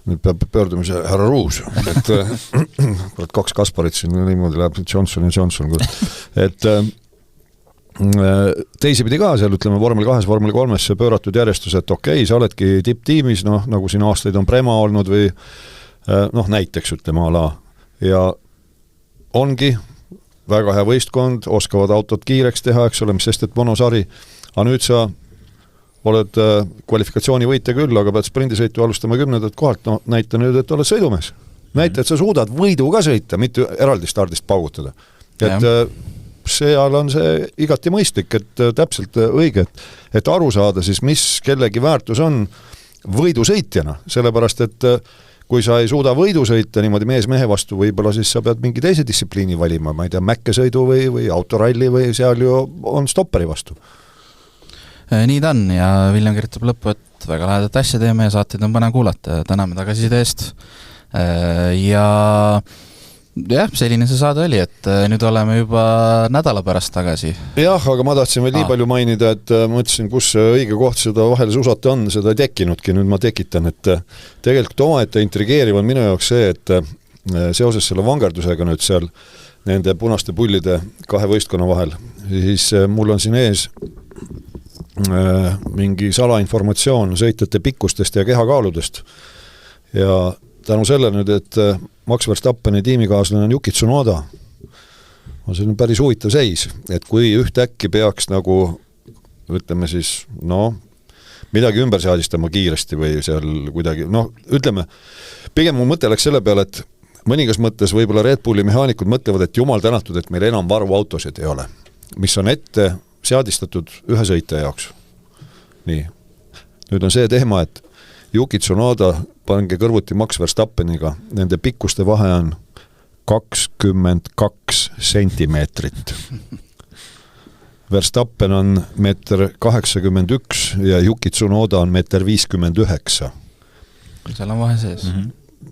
Nüüd peab pöörduma see härra Ruus, et 2 Kasparit siin niimoodi läheb Johnson, et teisipidi ka seal, ütleme, vormel 2, vormel 3 see pööratud järjestus, et okei, sa oledki tipptiimis, noh, nagu siin aastaid on Prema olnud või noh, näiteks ütleme ala ja ongi väga hea võistkond, oskavad autot kiireks teha, eks ole, mis sest, et monosari, aga nüüd sa oled kvalifikatsiooni võitja küll, aga pead sprindisõitu alustama 10. kohalt, no näita nüüd, et oled sõidumees. Näita, et sa suudad võidu ka sõita, mitte eraldi stardist paugutada. Et seal on see igati mõistlik, et täpselt õige, et aru saada siis, mis kellegi väärtus on võidusõitjana, sellepärast, et kui sa ei suuda võidusõita niimoodi mehe vastu, võib-olla siis sa pead mingi teise distsipliini valima, ma ei tea, mäkkesõidu või autoralli või seal ju on stopperi vastu. Nii ta on ja Viljan kirjutab lõppu, et väga lahedat asja teeme ja saateid on põnev kuulata, täname tagasiside eest ja jah, selline see saade oli, et nüüd oleme juba nädala pärast tagasi. Jah, aga ma tahtsin veel nii palju mainida, et mõtlesin, kus õige koht seda vahele susata on, seda ei tekkinudki, nüüd ma tekitan, et tegelikult omaette intrigeeriv on minu jaoks see, et seoses selle vangerdusega nüüd seal nende punaste pullide 2 võistkonna vahel, siis mul on siin ees mingi salainformatsioon sõitjate pikkustest ja kehakaaludest ja tänu selle nüüd, et Max Verstappeni tiimikaaslane on Yuki Tsunoda, on see päris huvitav seis, et kui ühtäkki peaks nagu, ütleme siis, midagi ümber seadistama kiiresti või seal kuidagi, ütleme, pigem mu mõte läks selle peale, et mõningas mõttes võib-olla Red Bulli mehaanikud mõtlevad, et jumal tänatud, et meil enam varuautosid ei ole, mis on ette seadistatud ühe sõitja jaoks. Nii. Nüüd on see teema, et Yuki Tsunoda pange kõrvuti Max Verstappeniga, nende pikkuste vahe on 22 sentimeetrit. Verstappen on 1,81 m ja Yuki Tsunoda on 1,59 m. seal on vahe sees.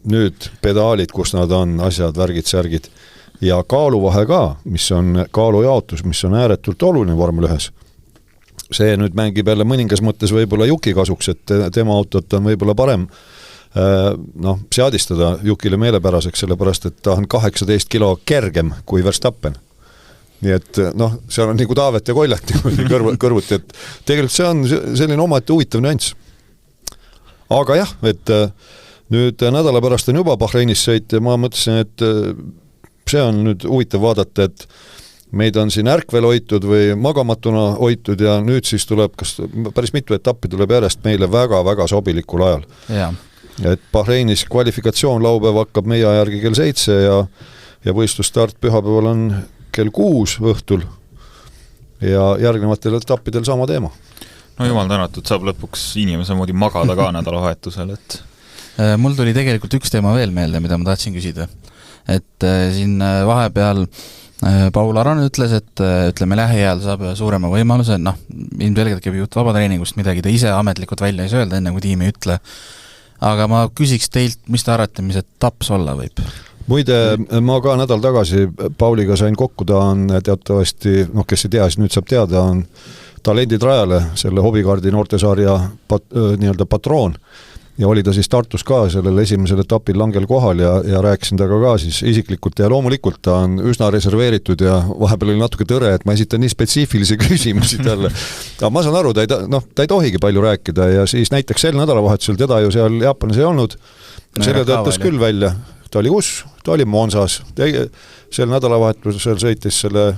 Nüüd pedaalid, kus nad on, asjad, värgid, särgid ja kaaluvahe ka, mis on kaalujaotus, mis on ääretult oluline vormel 1. See nüüd mängib jälle mõningas mõttes võib-olla Yuki kasuks, et tema autot on võib-olla parem seadistada Yukile meelepäraseks, sellepärast et ta on 18 kilo kergem kui Verstappen. Nii et seal on nagu Taavet ja Koljat kõrvuti, et tegelikult see on selline omaette huvitav nüanss. Aga jah, et nüüd nädala pärast on juba Bahreinis sõit ja ma mõtlesin, et see on nüüd huvitav vaadata, et meid on siin ärkvel hoitud või magamatuna hoitud ja nüüd siis tuleb, kas päris mitu etappi tuleb järjest meile väga-väga sobilikul ajal. Jaa. Et Bahreinis kvalifikatsioon laupäev hakkab meie järgi kell 7 ja võistlusstart pühapäeval on kell 6 õhtul ja järgnevatel etappidel sama teema. No jumal tänatud, saab lõpuks inimese moodi magada ka nädalavahetusel, et mul tuli tegelikult üks teema veel meelde, mida ma tahtsin küsida. Et siin vahepeal Paul Aron ütles, et ütleme lähiajal saab suurema võimaluse, ilmselgelt käib jutt vabatreeningust, midagi ta ise ametlikult välja ei öelda, enne kui tiimi ei ütle. Aga ma küsiks teilt, mis te arvate, mis etaps olla võib? Muide, ma ka nädal tagasi Pauliga sain kokku, ta on teatavasti, kes ei tea, siis nüüd saab teada, on Talendid rajale, selle hobikaardi noortesarja nii-öelda patroon ja oli ta siis Tartus ka sellel esimesel etapil langel kohal ja rääkisin taga ka siis isiklikult ja loomulikult ta on üsna reserveeritud ja vahepeal oli natuke tõre, et ma esitan nii spetsiifilisi küsimusi talle. Aga ma saan aru, ta ei tohigi palju rääkida ja siis näiteks sel nädalavahetusel teda ju seal Jaapanis ei olnud, selle töötas küll välja. Ta oli kus? Ta oli Monsas. Sel nädalavahetusel sõitis selle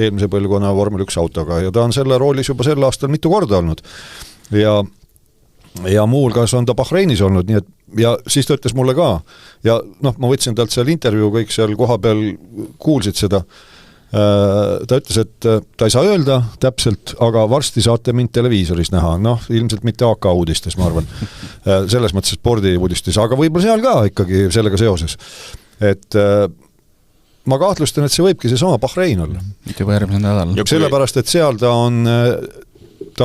eelmise põlvkonna vormel 1 autoga ja ta on selle roolis juba sel aastal mitu korda olnud. Ja muulgas on ta Bahreinis olnud, nii et ja siis ta ütles mulle ka ja ma võtsin talt seal intervjuu, kõik seal koha peal kuulsid seda. Ta ütles, et ta ei saa öelda täpselt, aga varsti saate mind televiisoris näha, ilmselt mitte AK uudistes, ma arvan, selles mõttes spordi uudistes, aga võib-olla seal ka ikkagi sellega seoses, et ma kahtlustan, et see võibki see sama Bahrein olla. Juba järgmisel nädal. Sellepärast, et seal ta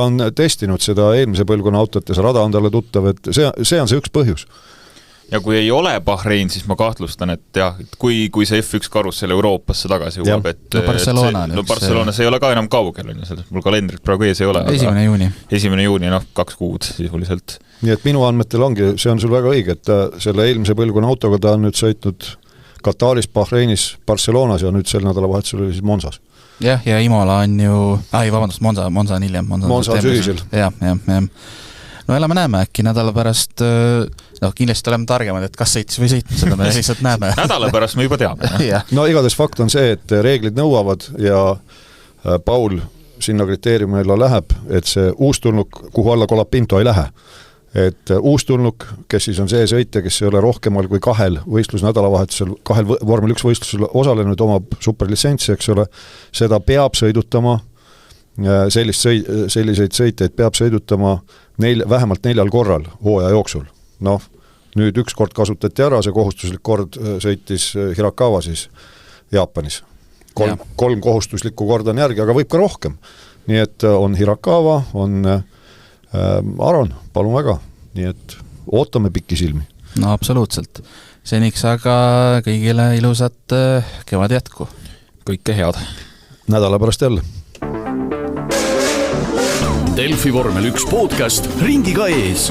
on testinud seda eelmise põlvkonna autot ja see rada on talle tuttav, et see on see üks põhjus. Ja kui ei ole Bahrein, siis ma kahtlustan, et jah, kui see F1 karussel Euroopasse tagasi jõuab, et Barcelona, see ei ole ka enam kaugel, mul kalendrit praegu ees ei ole. 1. juuni. 1. juuni, 2 kuud sisuliselt. Nii et minu andmetel ongi, see on sul väga õige, et selle eelmise põlvkonna autoga ta on nüüd sõitnud Kataris, Bahreinis, Barcelonas ja nüüd sel nädalavahetusel oli siis Monsas. Jah, ja Imola on ju, Monza on hiljem. Monza on sügisel. Jah. No elame näeme, äkki nädala pärast, kindlasti oleme targemad, et kas sõitis või sõitis, seda me lihtsalt näeme. Nädala pärast me juba teame. No igatahes fakt on see, et reeglid nõuavad ja Paul sinna kriteeriumile läheb, et see uustulnuk, kuhu alla Colapinto ei lähe. Et uustulnuk, kes siis on see sõitja, kes ei ole rohkemal kui 2 võistlusnädalavahetusel, 2 vormel 1 võistlusel osalenud, omab superlitsentsi, eks ole, seda peab sõidutama, selliseid sõiteid peab sõidutama vähemalt 4 korral hooaja jooksul. Nüüd üks kord kasutati ära, see kohustuslik kord sõitis Hirakawa siis Jaapanis. 3 kohustuslikku korda on järgi, aga võib ka rohkem. Nii et on Hirakawa, on Aron, palun väga. Nii et ootame pikki silmi. No absoluutselt. Seniks aga kõigile ilusat kevad jätku. Kõike head. Nädala pärast jälle. Delfi vormel 1 podcast ringiga ees.